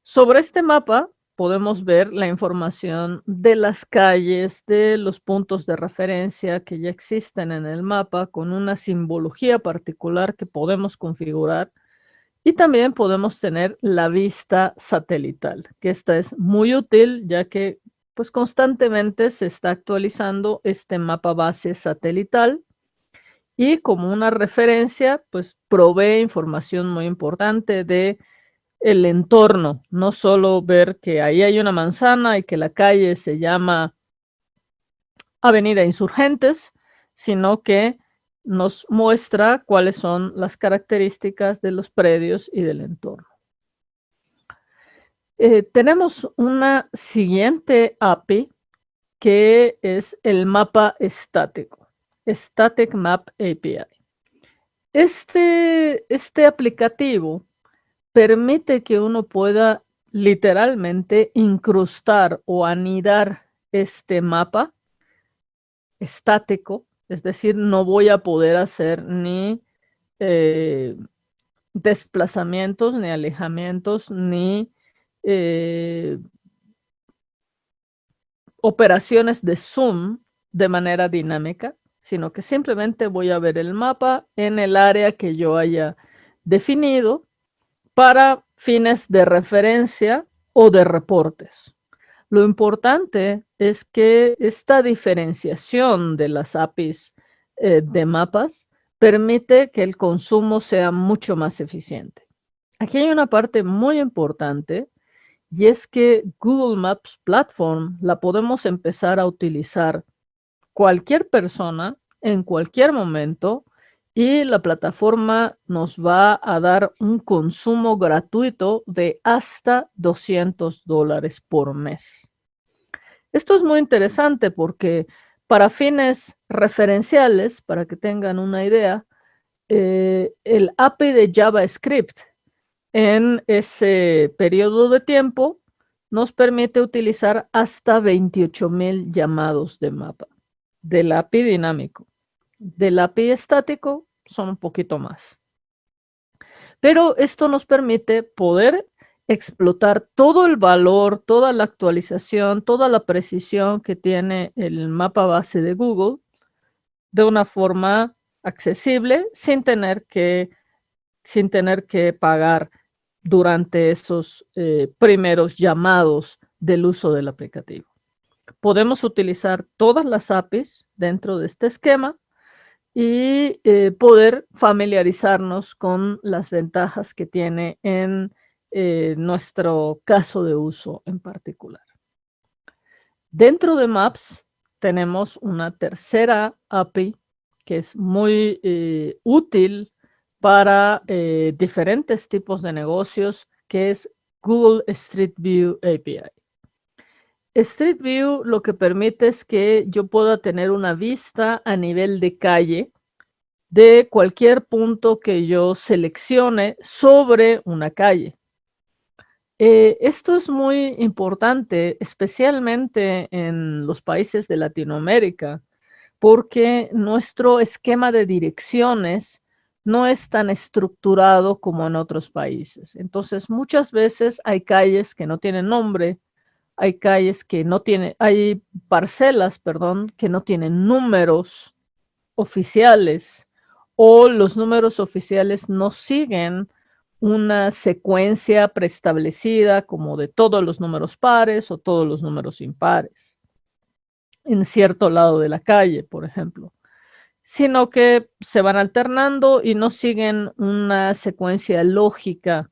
Sobre este mapa podemos ver la información de las calles, de los puntos de referencia que ya existen en el mapa con una simbología particular que podemos configurar, y también podemos tener la vista satelital, que esta es muy útil ya que pues constantemente se está actualizando este mapa base satelital, y como una referencia pues provee información muy importante de el entorno, no solo ver que ahí hay una manzana y que la calle se llama Avenida Insurgentes, sino que nos muestra cuáles son las características de los predios y del entorno. Tenemos una siguiente API que es el mapa estático, Static Map API. Este aplicativo permite que uno pueda literalmente incrustar o anidar este mapa estático, es decir, no voy a poder hacer ni desplazamientos, ni alejamientos, ni operaciones de zoom de manera dinámica, sino que simplemente voy a ver el mapa en el área que yo haya definido para fines de referencia o de reportes. Lo importante es que esta diferenciación de las APIs de mapas permite que el consumo sea mucho más eficiente. Aquí hay una parte muy importante, y es que Google Maps Platform la podemos empezar a utilizar cualquier persona en cualquier momento, y la plataforma nos va a dar un consumo gratuito de hasta $200 por mes. Esto es muy interesante porque para fines referenciales, para que tengan una idea, el API de JavaScript en ese periodo de tiempo nos permite utilizar hasta 28,000 llamados de mapa del API dinámico. Del API estático son un poquito más. Pero esto nos permite poder explotar todo el valor, toda la actualización, toda la precisión que tiene el mapa base de Google de una forma accesible sin tener que pagar durante esos primeros llamados del uso del aplicativo. Podemos utilizar todas las APIs dentro de este esquema y poder familiarizarnos con las ventajas que tiene en nuestro caso de uso en particular. Dentro de Maps tenemos una tercera API que es muy útil para diferentes tipos de negocios, que es Google Street View API. Street View lo que permite es que yo pueda tener una vista a nivel de calle de cualquier punto que yo seleccione sobre una calle. Esto es muy importante, especialmente en los países de Latinoamérica, porque nuestro esquema de direcciones no es tan estructurado como en otros países. Entonces, muchas veces hay calles que no tienen nombre, hay calles que no tienen, hay parcelas, perdón, que no tienen números oficiales, o los números oficiales no siguen una secuencia preestablecida como de todos los números pares o todos los números impares en cierto lado de la calle, por ejemplo, sino que se van alternando y no siguen una secuencia lógica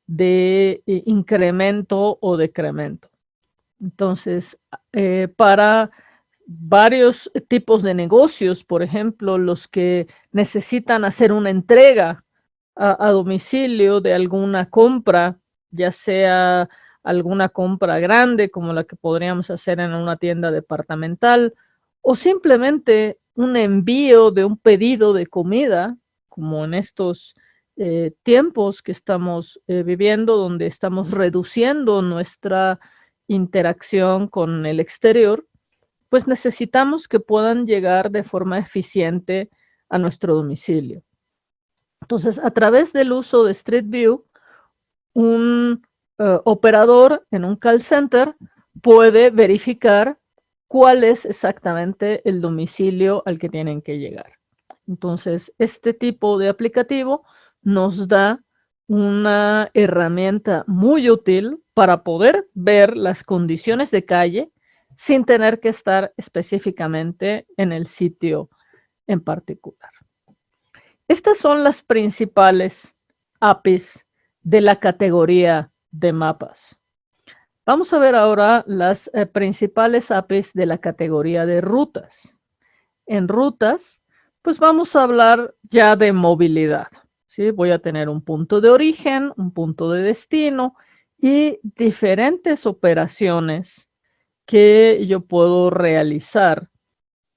de incremento o decremento. Entonces, para varios tipos de negocios, por ejemplo, los que necesitan hacer una entrega a domicilio de alguna compra, ya sea alguna compra grande como la que podríamos hacer en una tienda departamental, o simplemente un envío de un pedido de comida, como en estos tiempos que estamos viviendo, donde estamos reduciendo nuestra interacción con el exterior, pues necesitamos que puedan llegar de forma eficiente a nuestro domicilio. Entonces, a través del uso de Street View, un operador en un call center puede verificar cuál es exactamente el domicilio al que tienen que llegar. Entonces, este tipo de aplicativo nos da una herramienta muy útil para poder ver las condiciones de calle sin tener que estar específicamente en el sitio en particular. Estas son las principales APIs de la categoría de mapas. Vamos a ver ahora las principales APIs de la categoría de rutas. En rutas, pues vamos a hablar ya de movilidad. ¿Sí? Voy a tener un punto de origen, un punto de destino y diferentes operaciones que yo puedo realizar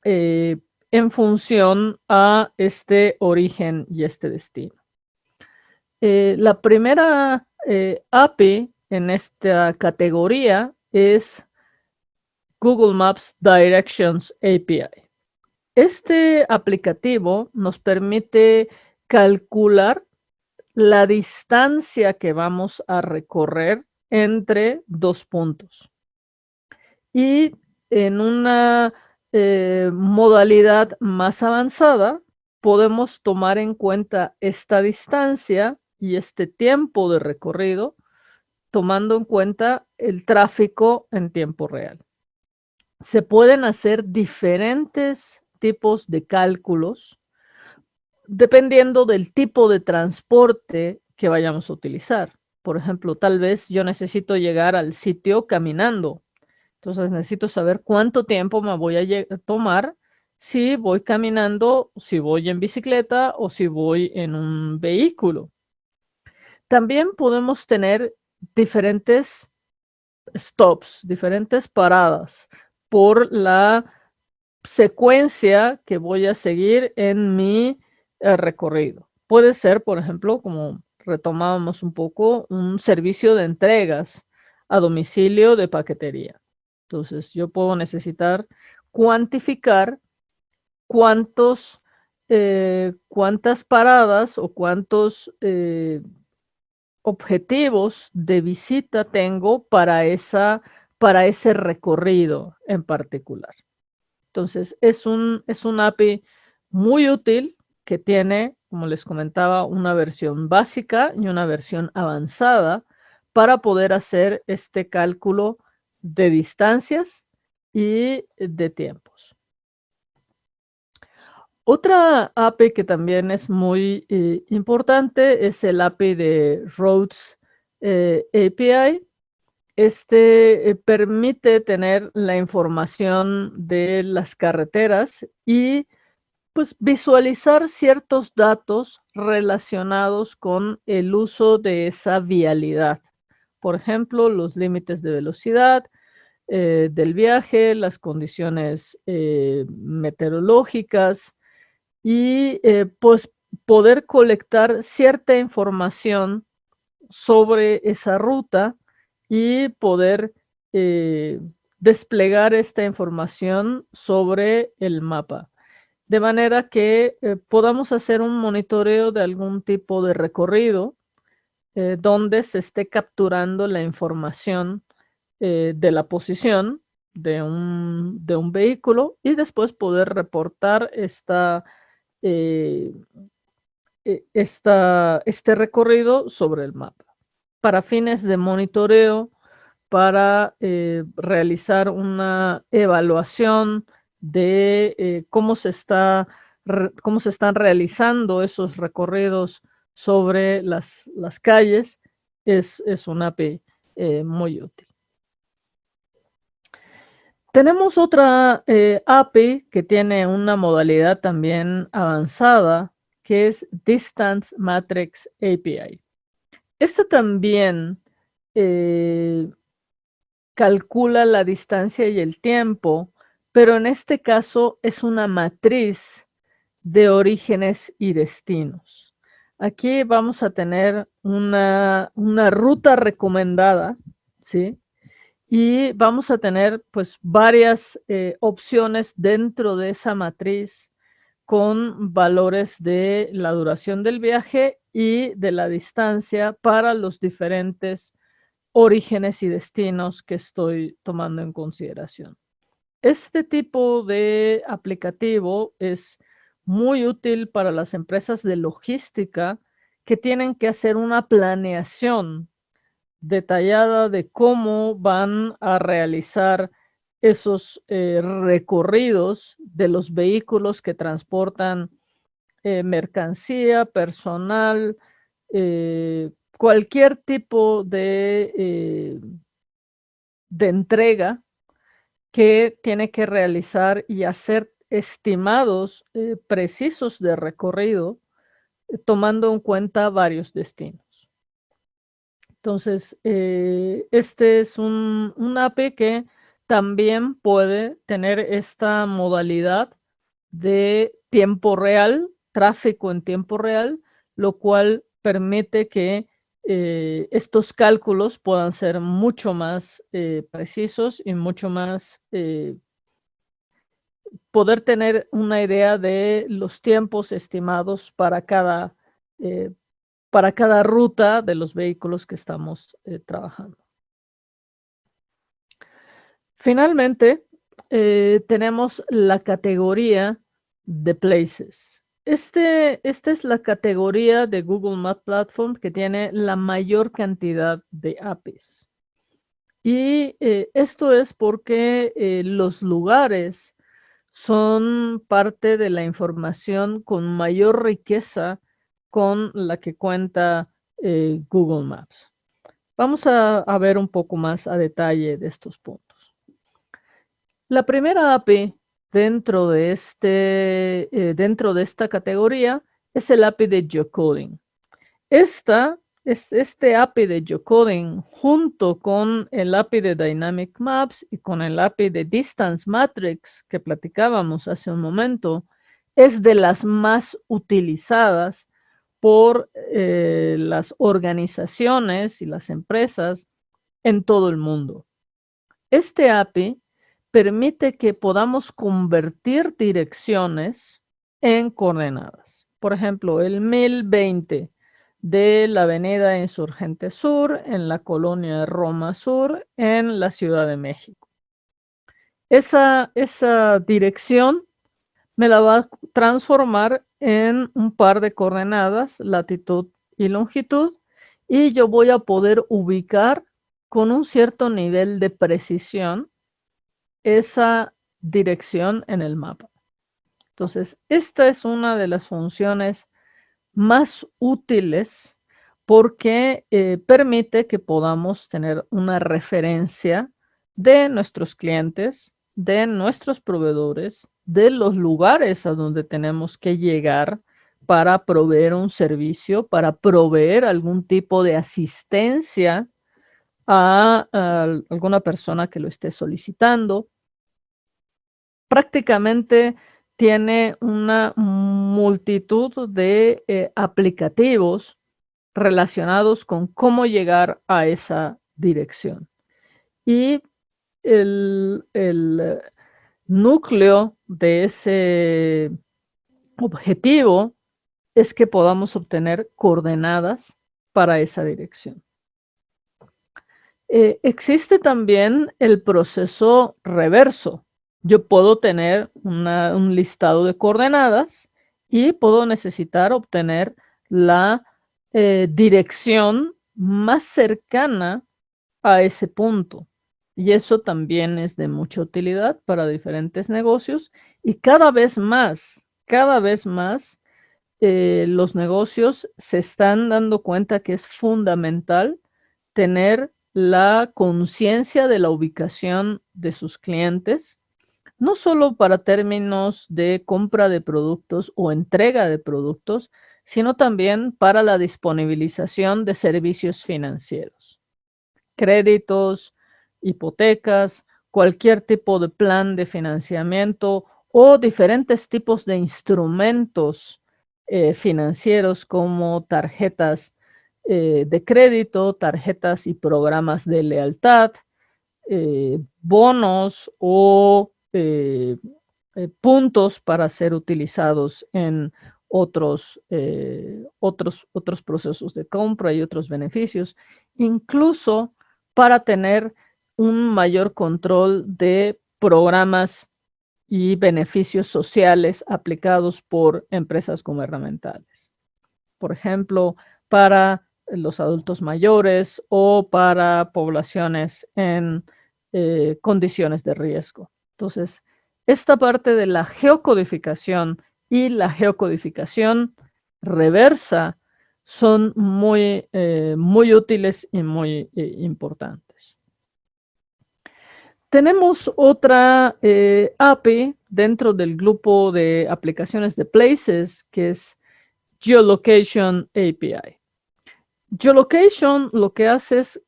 en función a este origen y este destino. La primera API en esta categoría es Google Maps Directions API. Este aplicativo nos permite calcular la distancia que vamos a recorrer entre dos puntos. Y en una modalidad más avanzada, podemos tomar en cuenta esta distancia y este tiempo de recorrido, tomando en cuenta el tráfico en tiempo real. Se pueden hacer diferentes tipos de cálculos dependiendo del tipo de transporte que vayamos a utilizar. Por ejemplo, tal vez yo necesito llegar al sitio caminando. Entonces necesito saber cuánto tiempo me voy a tomar si voy caminando, si voy en bicicleta o si voy en un vehículo. También podemos tener diferentes stops, diferentes paradas por la secuencia que voy a seguir en mi recorrido. Puede ser, por ejemplo, como retomábamos un poco, un servicio de entregas a domicilio de paquetería. Entonces, yo puedo necesitar cuantificar cuántas paradas o cuántos objetivos de visita tengo para ese recorrido en particular. Entonces, es un API muy útil que tiene, como les comentaba, una versión básica y una versión avanzada para poder hacer este cálculo de distancias y de tiempos. Otra API que también es muy importante es el API de Roads API. Permite tener la información de las carreteras y pues visualizar ciertos datos relacionados con el uso de esa vialidad. Por ejemplo, los límites de velocidad del viaje, las condiciones meteorológicas y pues poder colectar cierta información sobre esa ruta y poder desplegar esta información sobre el mapa. De manera que podamos hacer un monitoreo de algún tipo de recorrido donde se esté capturando la información de la posición de un vehículo y después poder reportar este recorrido sobre el mapa. Para fines de monitoreo, para realizar una evaluación de cómo se están realizando esos recorridos sobre las calles, es una API muy útil. Tenemos otra API que tiene una modalidad también avanzada, que es Distance Matrix API. Esta también calcula la distancia y el tiempo, pero en este caso es una matriz de orígenes y destinos. Aquí vamos a tener una ruta recomendada, ¿sí? Y vamos a tener pues varias opciones dentro de esa matriz con valores de la duración del viaje y de la distancia para los diferentes orígenes y destinos que estoy tomando en consideración. Este tipo de aplicativo es muy útil para las empresas de logística que tienen que hacer una planeación detallada de cómo van a realizar esos recorridos de los vehículos que transportan mercancía, personal, cualquier tipo de entrega que tiene que realizar y hacer estimados precisos de recorrido, tomando en cuenta varios destinos. Entonces, este es un API que también puede tener esta modalidad de tiempo real, tráfico en tiempo real, lo cual permite que estos cálculos puedan ser mucho más precisos y mucho más poder tener una idea de los tiempos estimados para cada ruta de los vehículos que estamos trabajando. Finalmente, tenemos la categoría de Places. Esta es la categoría de Google Maps Platform que tiene la mayor cantidad de APIs. Y esto es porque los lugares son parte de la información con mayor riqueza con la que cuenta Google Maps. Vamos a ver un poco más a detalle de estos puntos. La primera API dentro de esta categoría es el API de geocoding. Este API de geocoding junto con el API de Dynamic Maps y con el API de Distance Matrix que platicábamos hace un momento, es de las más utilizadas por las organizaciones y las empresas en todo el mundo. Este API permite que podamos convertir direcciones en coordenadas. Por ejemplo, el 1020 de la avenida Insurgente Sur en la colonia Roma Sur en la Ciudad de México. Esa dirección me la va a transformar en un par de coordenadas, latitud y longitud, y yo voy a poder ubicar con un cierto nivel de precisión esa dirección en el mapa. Entonces, esta es una de las funciones más útiles porque permite que podamos tener una referencia de nuestros clientes, de nuestros proveedores, de los lugares a donde tenemos que llegar para proveer un servicio, para proveer algún tipo de asistencia a alguna persona que lo esté solicitando. Prácticamente tiene una multitud de aplicativos relacionados con cómo llegar a esa dirección. Y el núcleo de ese objetivo es que podamos obtener coordenadas para esa dirección. Existe también el proceso reverso. Yo puedo tener un listado de coordenadas y puedo necesitar obtener la dirección más cercana a ese punto. Y eso también es de mucha utilidad para diferentes negocios y cada vez más, los negocios se están dando cuenta que es fundamental tener la conciencia de la ubicación de sus clientes, no solo para términos de compra de productos o entrega de productos, sino también para la disponibilización de servicios financieros, créditos, hipotecas, cualquier tipo de plan de financiamiento o diferentes tipos de instrumentos financieros como tarjetas de crédito, tarjetas y programas de lealtad, bonos o puntos para ser utilizados en otros procesos de compra y otros beneficios, incluso para tener un mayor control de programas y beneficios sociales aplicados por empresas gubernamentales. Por ejemplo, para los adultos mayores o para poblaciones en condiciones de riesgo. Entonces, esta parte de la geocodificación y la geocodificación reversa son muy útiles y muy importantes. Tenemos otra API dentro del grupo de aplicaciones de Places, que es Geolocation API. Geolocation lo que hace es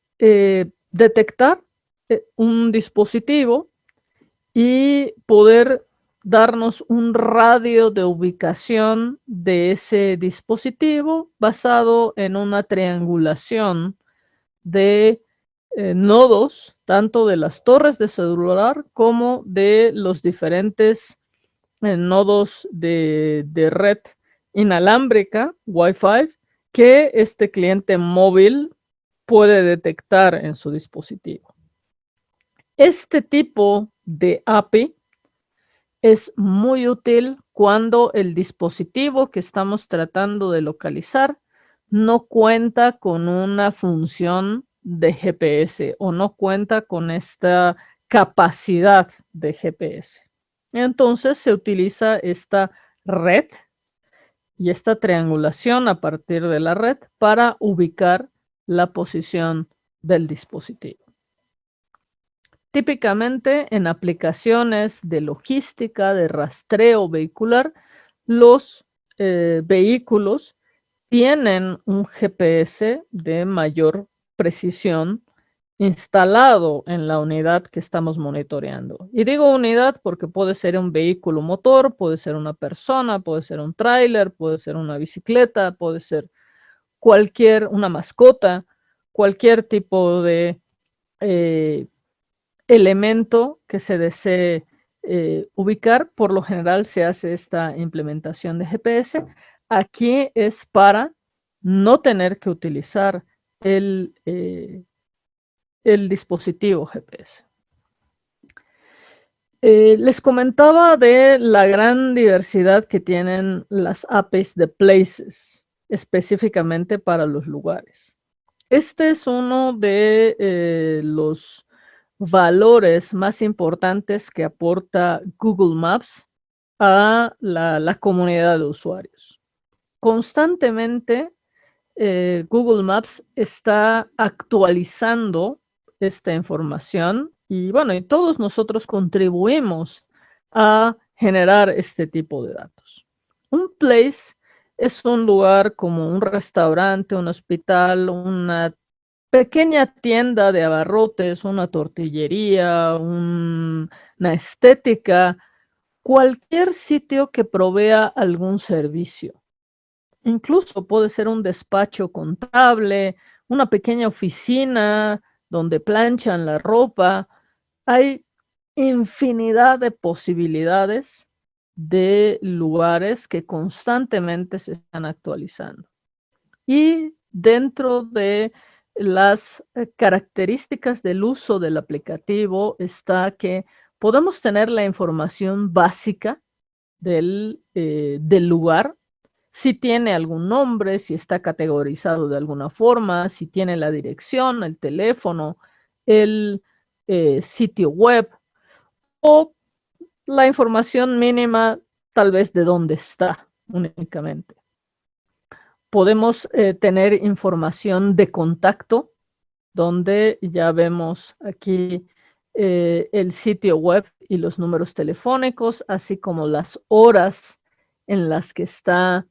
detectar un dispositivo y poder darnos un radio de ubicación de ese dispositivo basado en una triangulación de nodos, tanto de las torres de celular como de los diferentes nodos de red inalámbrica, Wi-Fi, que este cliente móvil puede detectar en su dispositivo. Este tipo de API es muy útil cuando el dispositivo que estamos tratando de localizar no cuenta con una función de GPS o no cuenta con esta capacidad de GPS. Entonces se utiliza esta red y esta triangulación a partir de la red para ubicar la posición del dispositivo. Típicamente en aplicaciones de logística, de rastreo vehicular, los vehículos tienen un GPS de mayor precisión instalado en la unidad que estamos monitoreando. Y digo unidad porque puede ser un vehículo motor, puede ser una persona, puede ser un tráiler, puede ser una bicicleta, puede ser una mascota, cualquier tipo de elemento que se desee ubicar. Por lo general se hace esta implementación de GPS. Aquí es para no tener que utilizar el dispositivo GPS. Les comentaba de la gran diversidad que tienen las APIs de Places, específicamente para los lugares. Este es uno de los valores más importantes que aporta Google Maps a la comunidad de usuarios. Constantemente, Google Maps está actualizando esta información y bueno, y todos nosotros contribuimos a generar este tipo de datos. Un place es un lugar como un restaurante, un hospital, una pequeña tienda de abarrotes, una tortillería, una estética, cualquier sitio que provea algún servicio. Incluso puede ser un despacho contable, una pequeña oficina donde planchan la ropa. Hay infinidad de posibilidades de lugares que constantemente se están actualizando. Y dentro de las características del uso del aplicativo está que podemos tener la información básica del lugar, si tiene algún nombre, si está categorizado de alguna forma, si tiene la dirección, el teléfono, el sitio web o la información mínima tal vez de dónde está únicamente. Podemos tener información de contacto, donde ya vemos aquí el sitio web y los números telefónicos, así como las horas en las que está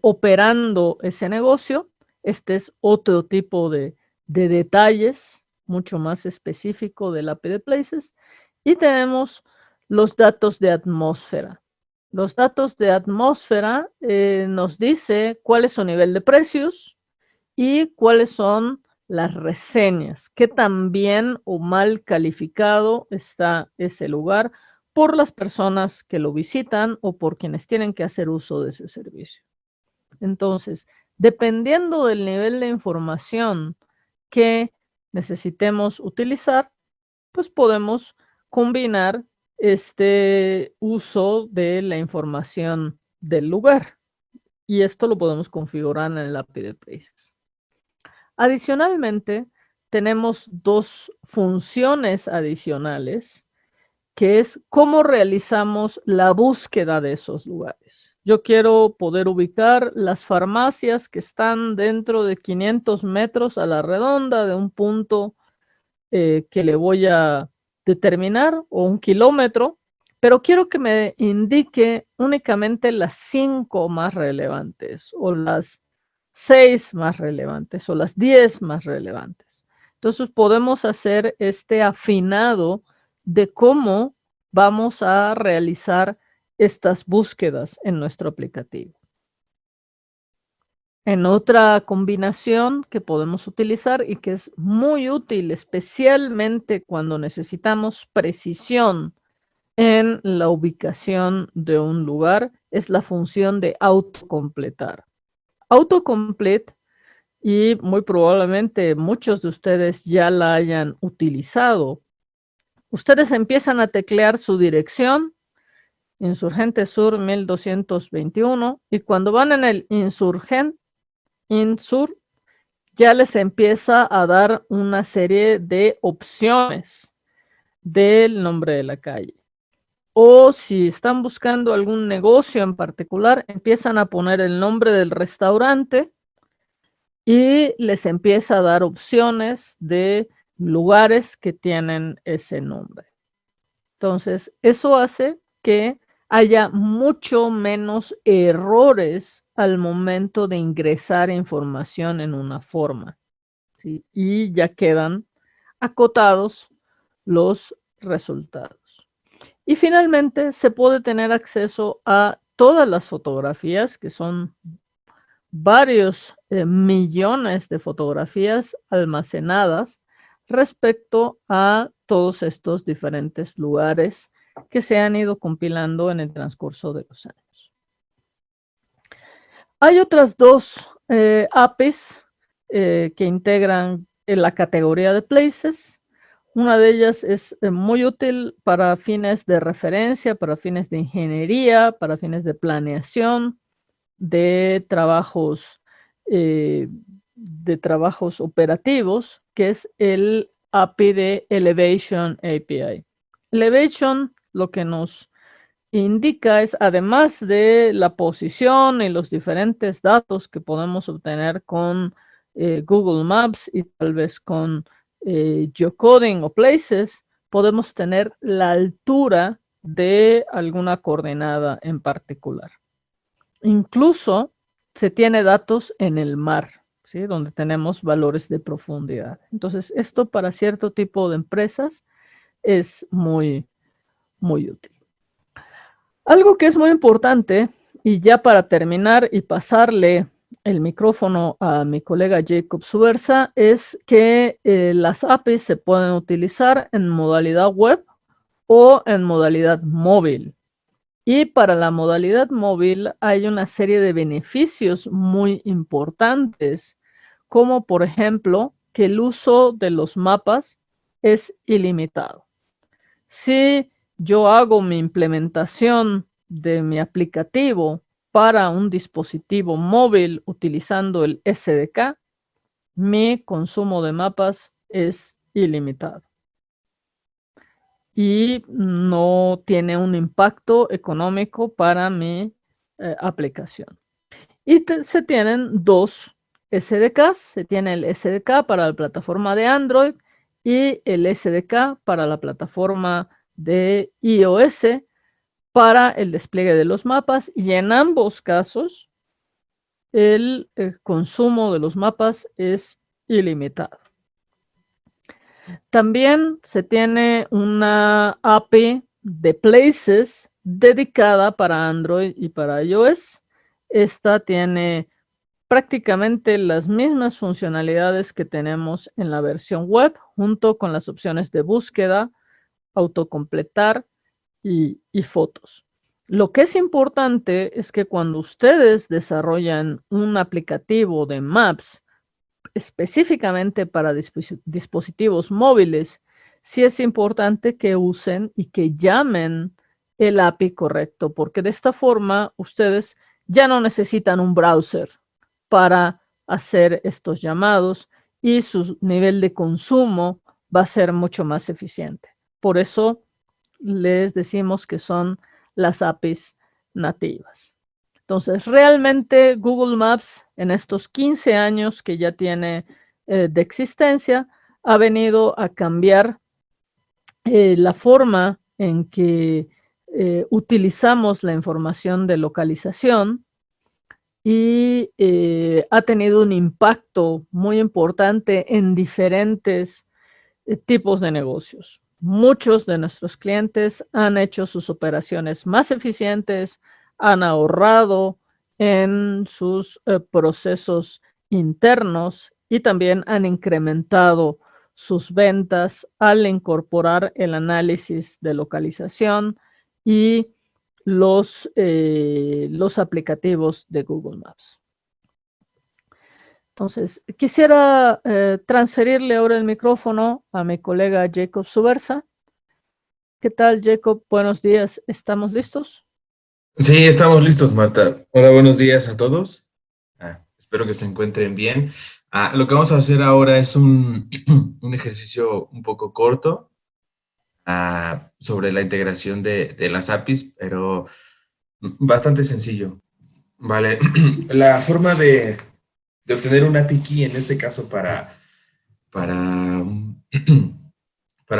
operando ese negocio. Este es otro tipo de detalles, mucho más específico del API de Places. Y tenemos los datos de atmósfera. Los datos de atmósfera nos dice cuál es su nivel de precios y cuáles son las reseñas, qué tan bien o mal calificado está ese lugar por las personas que lo visitan o por quienes tienen que hacer uso de ese servicio. Entonces, dependiendo del nivel de información que necesitemos utilizar, pues podemos combinar este uso de la información del lugar. Y esto lo podemos configurar en el API de Places. Adicionalmente, tenemos dos funciones adicionales, que es cómo realizamos la búsqueda de esos lugares. Yo quiero poder ubicar las farmacias que están dentro de 500 metros a la redonda de un punto que le voy a determinar, o 1 kilómetro, pero quiero que me indique únicamente las 5 más relevantes, o las 6 más relevantes, o las 10 más relevantes. Entonces podemos hacer este afinado de cómo vamos a realizar estas búsquedas en nuestro aplicativo. En otra combinación que podemos utilizar y que es muy útil, especialmente cuando necesitamos precisión en la ubicación de un lugar, es la función de autocompletar. Autocomplete, y muy probablemente muchos de ustedes ya la hayan utilizado. Ustedes empiezan a teclear su dirección, Insurgente Sur 1221, y cuando van en el Insur, ya les empieza a dar una serie de opciones del nombre de la calle. O si están buscando algún negocio en particular, empiezan a poner el nombre del restaurante y les empieza a dar opciones de lugares que tienen ese nombre. Entonces, eso hace que haya mucho menos errores al momento de ingresar información en una forma, ¿sí? Y ya quedan acotados los resultados. Y finalmente, se puede tener acceso a todas las fotografías, que son varios millones de fotografías almacenadas respecto a todos estos diferentes lugares que se han ido compilando en el transcurso de los años. Hay otras dos APIs que integran en la categoría de Places. Una de ellas es muy útil para fines de referencia, para fines de ingeniería, para fines de planeación, eh, de trabajos operativos, que es el API de Elevation API. Elevation lo que nos indica es, además de la posición y los diferentes datos que podemos obtener con Google Maps y tal vez con geocoding o places, podemos tener la altura de alguna coordenada en particular. Incluso se tiene datos en el mar, ¿sí? Donde tenemos valores de profundidad. Entonces, esto para cierto tipo de empresas es muy, muy útil. Algo que es muy importante, y ya para terminar y pasarle el micrófono a mi colega Jacob Subersa, es que las APIs se pueden utilizar en modalidad web o en modalidad móvil. Y para la modalidad móvil hay una serie de beneficios muy importantes, como por ejemplo que el uso de los mapas es ilimitado. Si yo hago mi implementación de mi aplicativo para un dispositivo móvil utilizando el SDK, mi consumo de mapas es ilimitado y no tiene un impacto económico para mi aplicación. Y se tienen dos SDKs, se tiene el SDK para la plataforma de Android y el SDK para la plataforma de iOS para el despliegue de los mapas, y en ambos casos el consumo de los mapas es ilimitado. También se tiene una API de Places dedicada para Android y para iOS. Esta tiene prácticamente las mismas funcionalidades que tenemos en la versión web, junto con las opciones de búsqueda, autocompletar y fotos. Lo que es importante es que cuando ustedes desarrollan un aplicativo de Maps específicamente para dispositivos móviles, sí es importante que usen y que llamen el API correcto, porque de esta forma ustedes ya no necesitan un browser para hacer estos llamados y su nivel de consumo va a ser mucho más eficiente. Por eso les decimos que son las APIs nativas. Entonces, realmente Google Maps en estos 15 años que ya tiene de existencia ha venido a cambiar la forma en que utilizamos la información de localización y ha tenido un impacto muy importante en diferentes tipos de negocios. Muchos de nuestros clientes han hecho sus operaciones más eficientes, han ahorrado en sus procesos internos y también han incrementado sus ventas al incorporar el análisis de localización y los aplicativos de Google Maps. Entonces, quisiera transferirle ahora el micrófono a mi colega Jacob Subersa. ¿Qué tal, Jacob? Buenos días. ¿Estamos listos? Sí, estamos listos, Marta. Hola, buenos días a todos. Espero que se encuentren bien. Lo que vamos a hacer ahora es un ejercicio un poco corto sobre la integración de las APIs, pero bastante sencillo. Vale, la forma de obtener una API key, en este caso para, para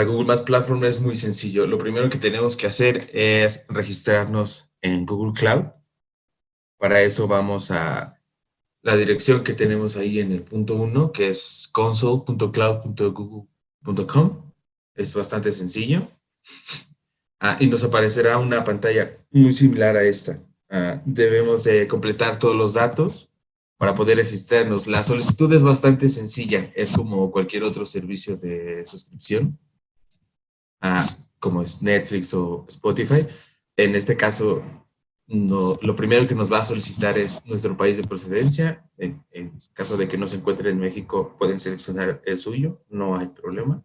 Google Maps Platform, es muy sencillo. Lo primero que tenemos que hacer es registrarnos en Google Cloud. Para eso vamos a la dirección que tenemos ahí en el punto 1, que es console.cloud.google.com. Es bastante sencillo. Y nos aparecerá una pantalla muy similar a esta. Debemos de completar todos los datos para poder registrarnos. La solicitud es bastante sencilla. Es como cualquier otro servicio de suscripción, como es Netflix o Spotify. En este caso, no, lo primero que nos va a solicitar es nuestro país de procedencia. En caso de que no se encuentre en México, pueden seleccionar el suyo, no hay problema.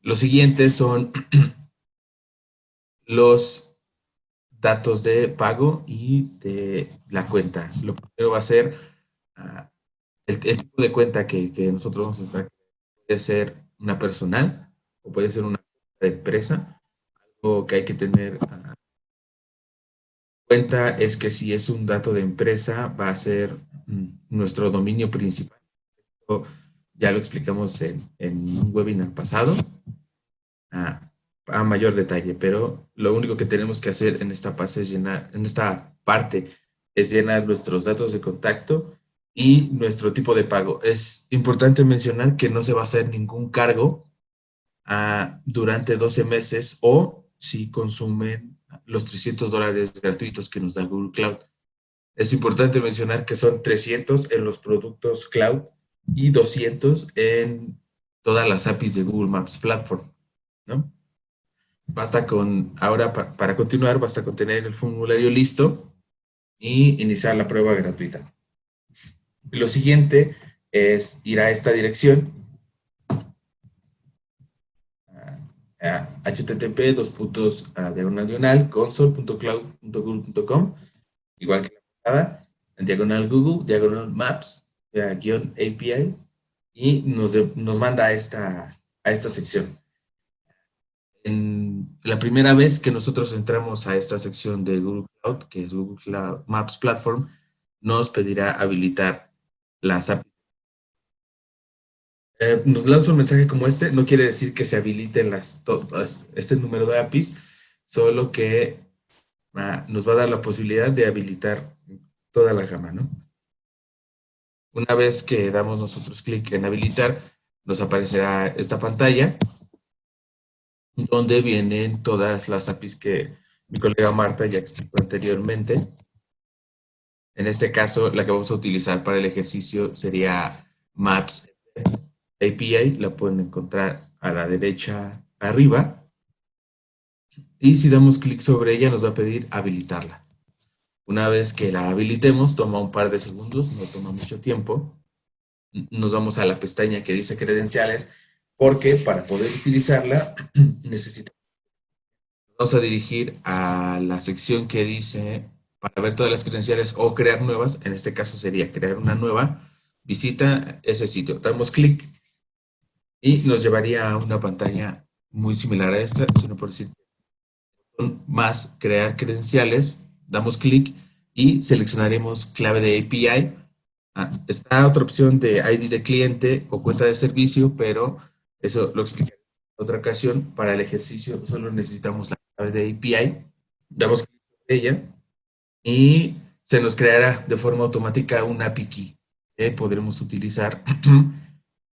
Los siguientes son los datos de pago y de la cuenta. Lo primero va a ser el tipo de cuenta que nosotros vamos a estar. Puede ser una personal o puede ser una empresa. Algo que hay que tener en cuenta es que si es un dato de empresa, va a ser nuestro dominio principal. Esto ya lo explicamos en un webinar pasado a mayor detalle, pero lo único que tenemos que hacer en esta parte es llenar nuestros datos de contacto y nuestro tipo de pago. Es importante mencionar que no se va a hacer ningún cargo durante 12 meses o si consumen los $300 gratuitos que nos da Google Cloud. Es importante mencionar que son 300 en los productos cloud y 200 en todas las APIs de Google Maps Platform, ¿no? Basta con, ahora para continuar, basta con tener el formulario listo y iniciar la prueba gratuita. Lo siguiente es ir a esta dirección, http://console.cloud.google.com, igual que la pasada, en diagonal Google, diagonal Maps, guión API, y nos manda a esta sección. En la primera vez que nosotros entramos a esta sección de Google Cloud, que es Google Cloud Maps Platform, nos pedirá habilitar las APIs. Nos lanza un mensaje como este, no quiere decir que se habiliten este número de APIs, solo que nos va a dar la posibilidad de habilitar toda la gama, ¿no? Una vez que damos nosotros clic en habilitar, nos aparecerá esta pantalla donde vienen todas las APIs que mi colega Marta ya explicó anteriormente. En este caso, la que vamos a utilizar para el ejercicio sería Maps API, la pueden encontrar a la derecha arriba. Y si damos clic sobre ella, nos va a pedir habilitarla. Una vez que la habilitemos, toma un par de segundos, no toma mucho tiempo. Nos vamos a la pestaña que dice credenciales, porque para poder utilizarla necesitamos. Vamos a dirigir a la sección que dice para ver todas las credenciales o crear nuevas. En este caso sería crear una nueva. Visita ese sitio. Damos clic y nos llevaría a una pantalla muy similar a esta, sino por decir más crear credenciales. Damos clic y seleccionaremos clave de API. Está otra opción de ID de cliente o cuenta de servicio, pero eso lo explicaré en otra ocasión. Para el ejercicio solo necesitamos la clave de API. Damos clic sobre ella y se nos creará de forma automática una API key que podremos utilizar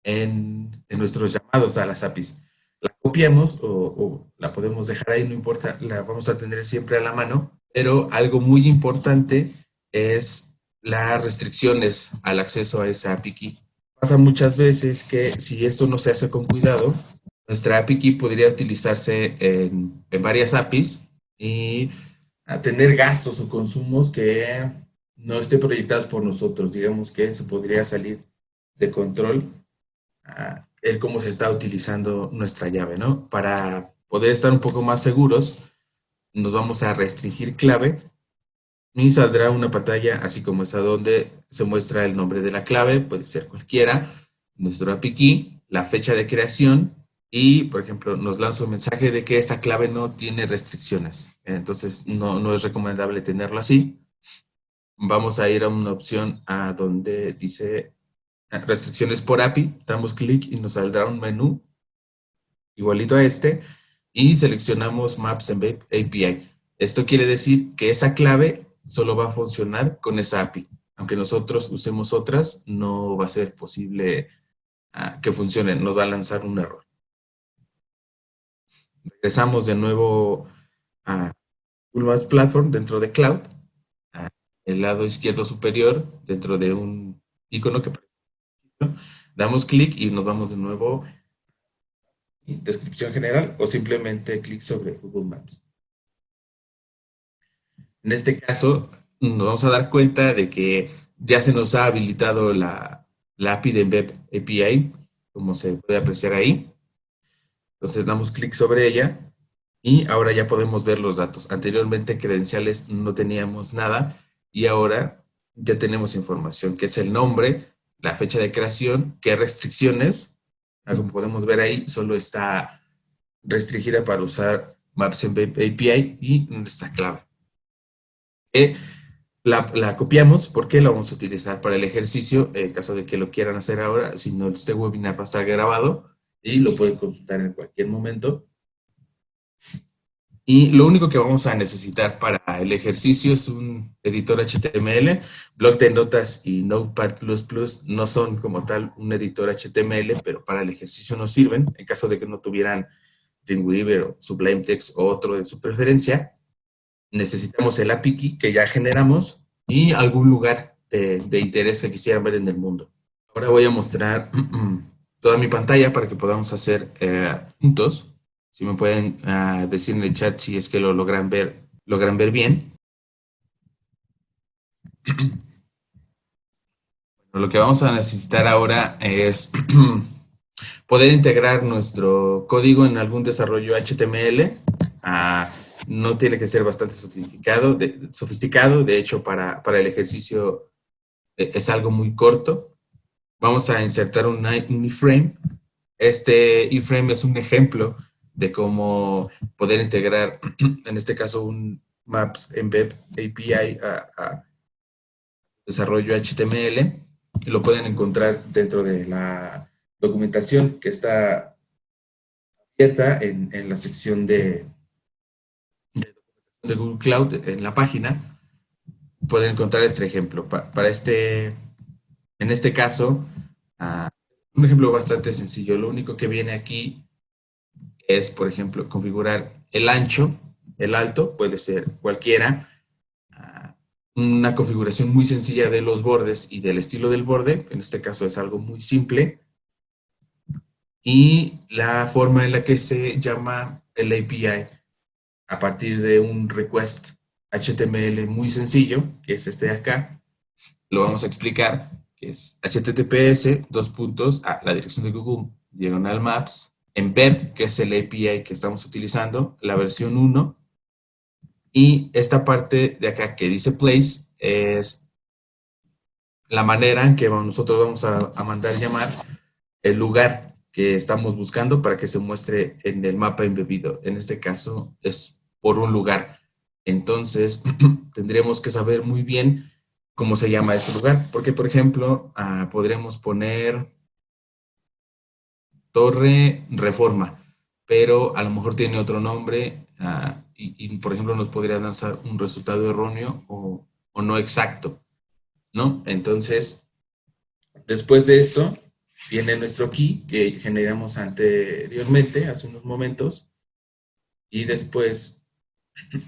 en nuestros llamados a las APIs. La copiamos o la podemos dejar ahí, no importa, la vamos a tener siempre a la mano, pero algo muy importante es las restricciones al acceso a esa API key. Pasa muchas veces que si esto no se hace con cuidado, nuestra API key podría utilizarse en varias APIs y a tener gastos o consumos que no estén proyectados por nosotros. Digamos que se podría salir de control el cómo se está utilizando nuestra llave, ¿no? Para poder estar un poco más seguros, nos vamos a restringir clave y saldrá una pantalla así como esa donde se muestra el nombre de la clave, puede ser cualquiera, nuestro API key, la fecha de creación y, por ejemplo, nos lanza un mensaje de que esta clave no tiene restricciones. Entonces, no es recomendable tenerlo así. Vamos a ir a una opción donde dice restricciones por API, damos clic y nos saldrá un menú igualito a este y seleccionamos Maps API. Esto quiere decir que esa clave solo va a funcionar con esa API. Aunque nosotros usemos otras, no va a ser posible que funcione, nos va a lanzar un error. Regresamos de nuevo a Google Maps Platform dentro de Cloud. El lado izquierdo superior, dentro de un icono que damos clic y nos vamos de nuevo en descripción general o simplemente clic sobre Google Maps. En este caso, nos vamos a dar cuenta de que ya se nos ha habilitado la API de Web API, como se puede apreciar ahí. Entonces damos clic sobre ella y ahora ya podemos ver los datos. Anteriormente en credenciales no teníamos nada y ahora ya tenemos información, que es el nombre, la fecha de creación, qué restricciones. Como podemos ver ahí, solo está restringida para usar Maps en Web API y nuestra clave. La copiamos porque la vamos a utilizar para el ejercicio, en caso de que lo quieran hacer ahora. Si no, este webinar va a estar grabado y lo pueden consultar en cualquier momento. Y lo único que vamos a necesitar para el ejercicio es un editor HTML. Bloc de notas y Notepad++ no son como tal un editor HTML, pero para el ejercicio nos sirven. En caso de que no tuvieran Dreamweaver o Sublime Text o otro de su preferencia, necesitamos el API key que ya generamos y algún lugar de interés que quisieran ver en el mundo. Ahora voy a mostrar toda mi pantalla para que podamos hacer juntos. Si me pueden decir en el chat si es que lo logran ver bien. Lo que vamos a necesitar ahora es poder integrar nuestro código en algún desarrollo HTML. No tiene que ser bastante sofisticado. De hecho, para el ejercicio es algo muy corto. Vamos a insertar un iframe. Este iframe es un ejemplo de cómo poder integrar, en este caso, un Maps en Web API a desarrollo HTML. Y lo pueden encontrar dentro de la documentación que está abierta en la sección de Google Cloud, en la página. Pueden encontrar este ejemplo. En este caso, un ejemplo bastante sencillo. Lo único que viene aquí es, por ejemplo, configurar el ancho, el alto, puede ser cualquiera. Una configuración muy sencilla de los bordes y del estilo del borde. En este caso es algo muy simple. Y la forma en la que se llama el API a partir de un request HTML muy sencillo, que es este de acá. Lo vamos a explicar, que es https, la dirección de Google, diagonal maps, embed, que es el API que estamos utilizando, la versión 1, y esta parte de acá que dice place es la manera en que nosotros vamos a mandar llamar el lugar que estamos buscando para que se muestre en el mapa embebido. En este caso es por un lugar. Entonces tendríamos que saber muy bien cómo se llama ese lugar, porque por ejemplo podremos poner Torre Reforma, pero a lo mejor tiene otro nombre y por ejemplo nos podría lanzar un resultado erróneo o no exacto, ¿no? Entonces, después de esto, viene nuestro key que generamos anteriormente, hace unos momentos, y después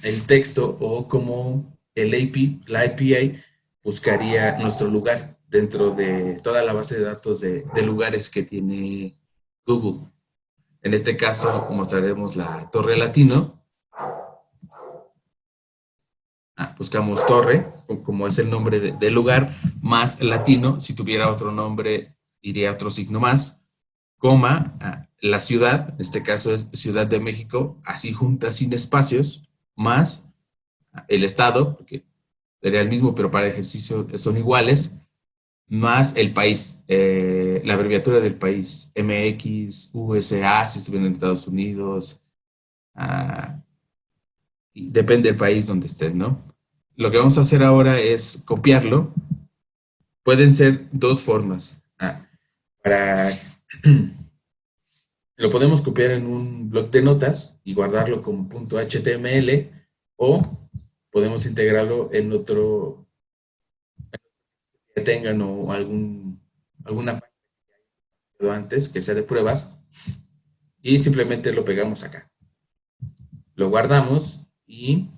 el texto o como la API buscaría nuestro lugar dentro de toda la base de datos de lugares que tiene Google. En este caso mostraremos la Torre Latino. Buscamos Torre, como es el nombre del lugar, más Latino. Si tuviera otro nombre, iría otro signo más, coma, la ciudad, en este caso es Ciudad de México, así junta sin espacios, más el estado, porque sería el mismo, pero para ejercicio son iguales, más el país, la abreviatura del país, MX, USA, si estuvieran en Estados Unidos, depende del país donde estén, ¿no? Lo que vamos a hacer ahora es copiarlo. Pueden ser dos formas. Lo podemos copiar en un bloc de notas y guardarlo como .html o podemos integrarlo en otro que tengan o alguna página antes que sea de pruebas y simplemente lo pegamos acá. Lo guardamos y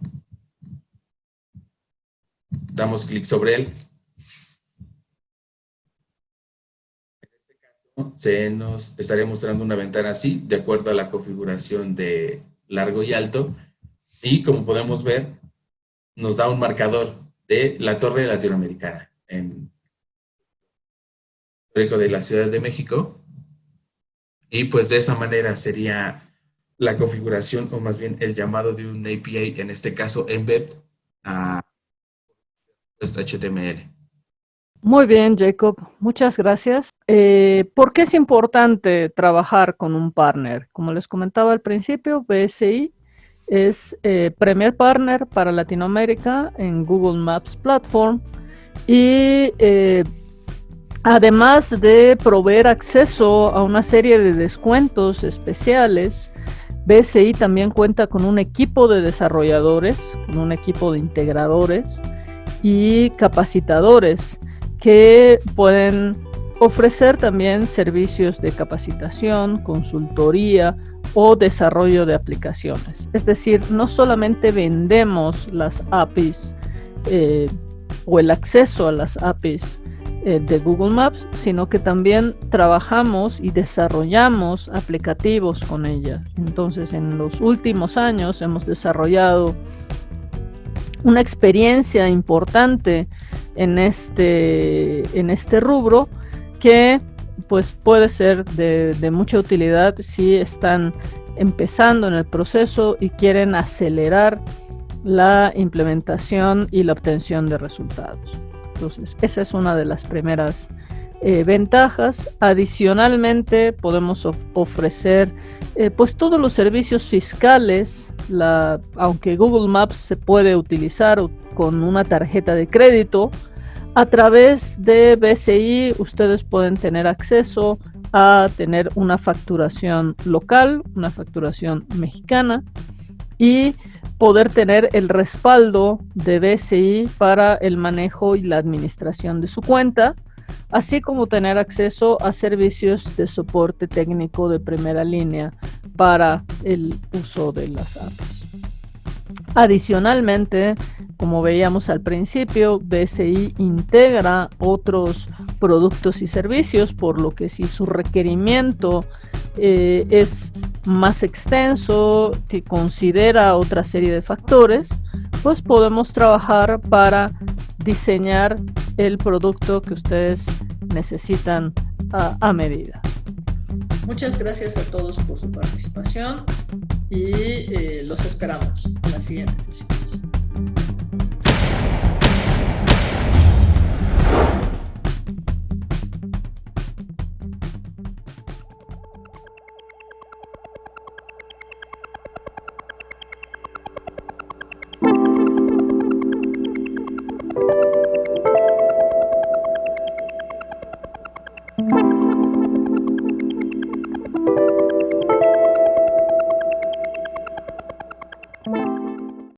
damos clic sobre él. Se nos estaría mostrando una ventana así, de acuerdo a la configuración de largo y alto. Y como podemos ver, nos da un marcador de la Torre Latinoamericana en histórico de la Ciudad de México. Y pues de esa manera sería la configuración, o más bien el llamado de un API, en este caso embed, a HTML. Muy bien, Jacob. Muchas gracias. ¿Por qué es importante trabajar con un partner? Como les comentaba al principio, BSI es Premier Partner para Latinoamérica en Google Maps Platform y además de proveer acceso a una serie de descuentos especiales, BSI también cuenta con un equipo de desarrolladores, con un equipo de integradores y capacitadores que pueden ofrecer también servicios de capacitación, consultoría o desarrollo de aplicaciones. Es decir, no solamente vendemos las APIs o el acceso a las APIs de Google Maps, sino que también trabajamos y desarrollamos aplicativos con ella. Entonces, en los últimos años hemos desarrollado una experiencia importante en este rubro que pues puede ser de mucha utilidad si están empezando en el proceso y quieren acelerar la implementación y la obtención de resultados. Entonces, esa es una de las primeras ventajas. Adicionalmente, podemos ofrecer pues todos los servicios fiscales. Aunque Google Maps se puede utilizar con una tarjeta de crédito, a través de BSI ustedes pueden tener acceso a tener una facturación local, una facturación mexicana, y poder tener el respaldo de BSI para el manejo y la administración de su cuenta, así como tener acceso a servicios de soporte técnico de primera línea para el uso de las APIs. Adicionalmente, como veíamos al principio, BSI integra otros productos y servicios, por lo que si su requerimiento es más extenso, que considera otra serie de factores, pues podemos trabajar para diseñar el producto que ustedes necesitan a medida. Muchas gracias a todos por su participación y los esperamos en las siguientes sesiones.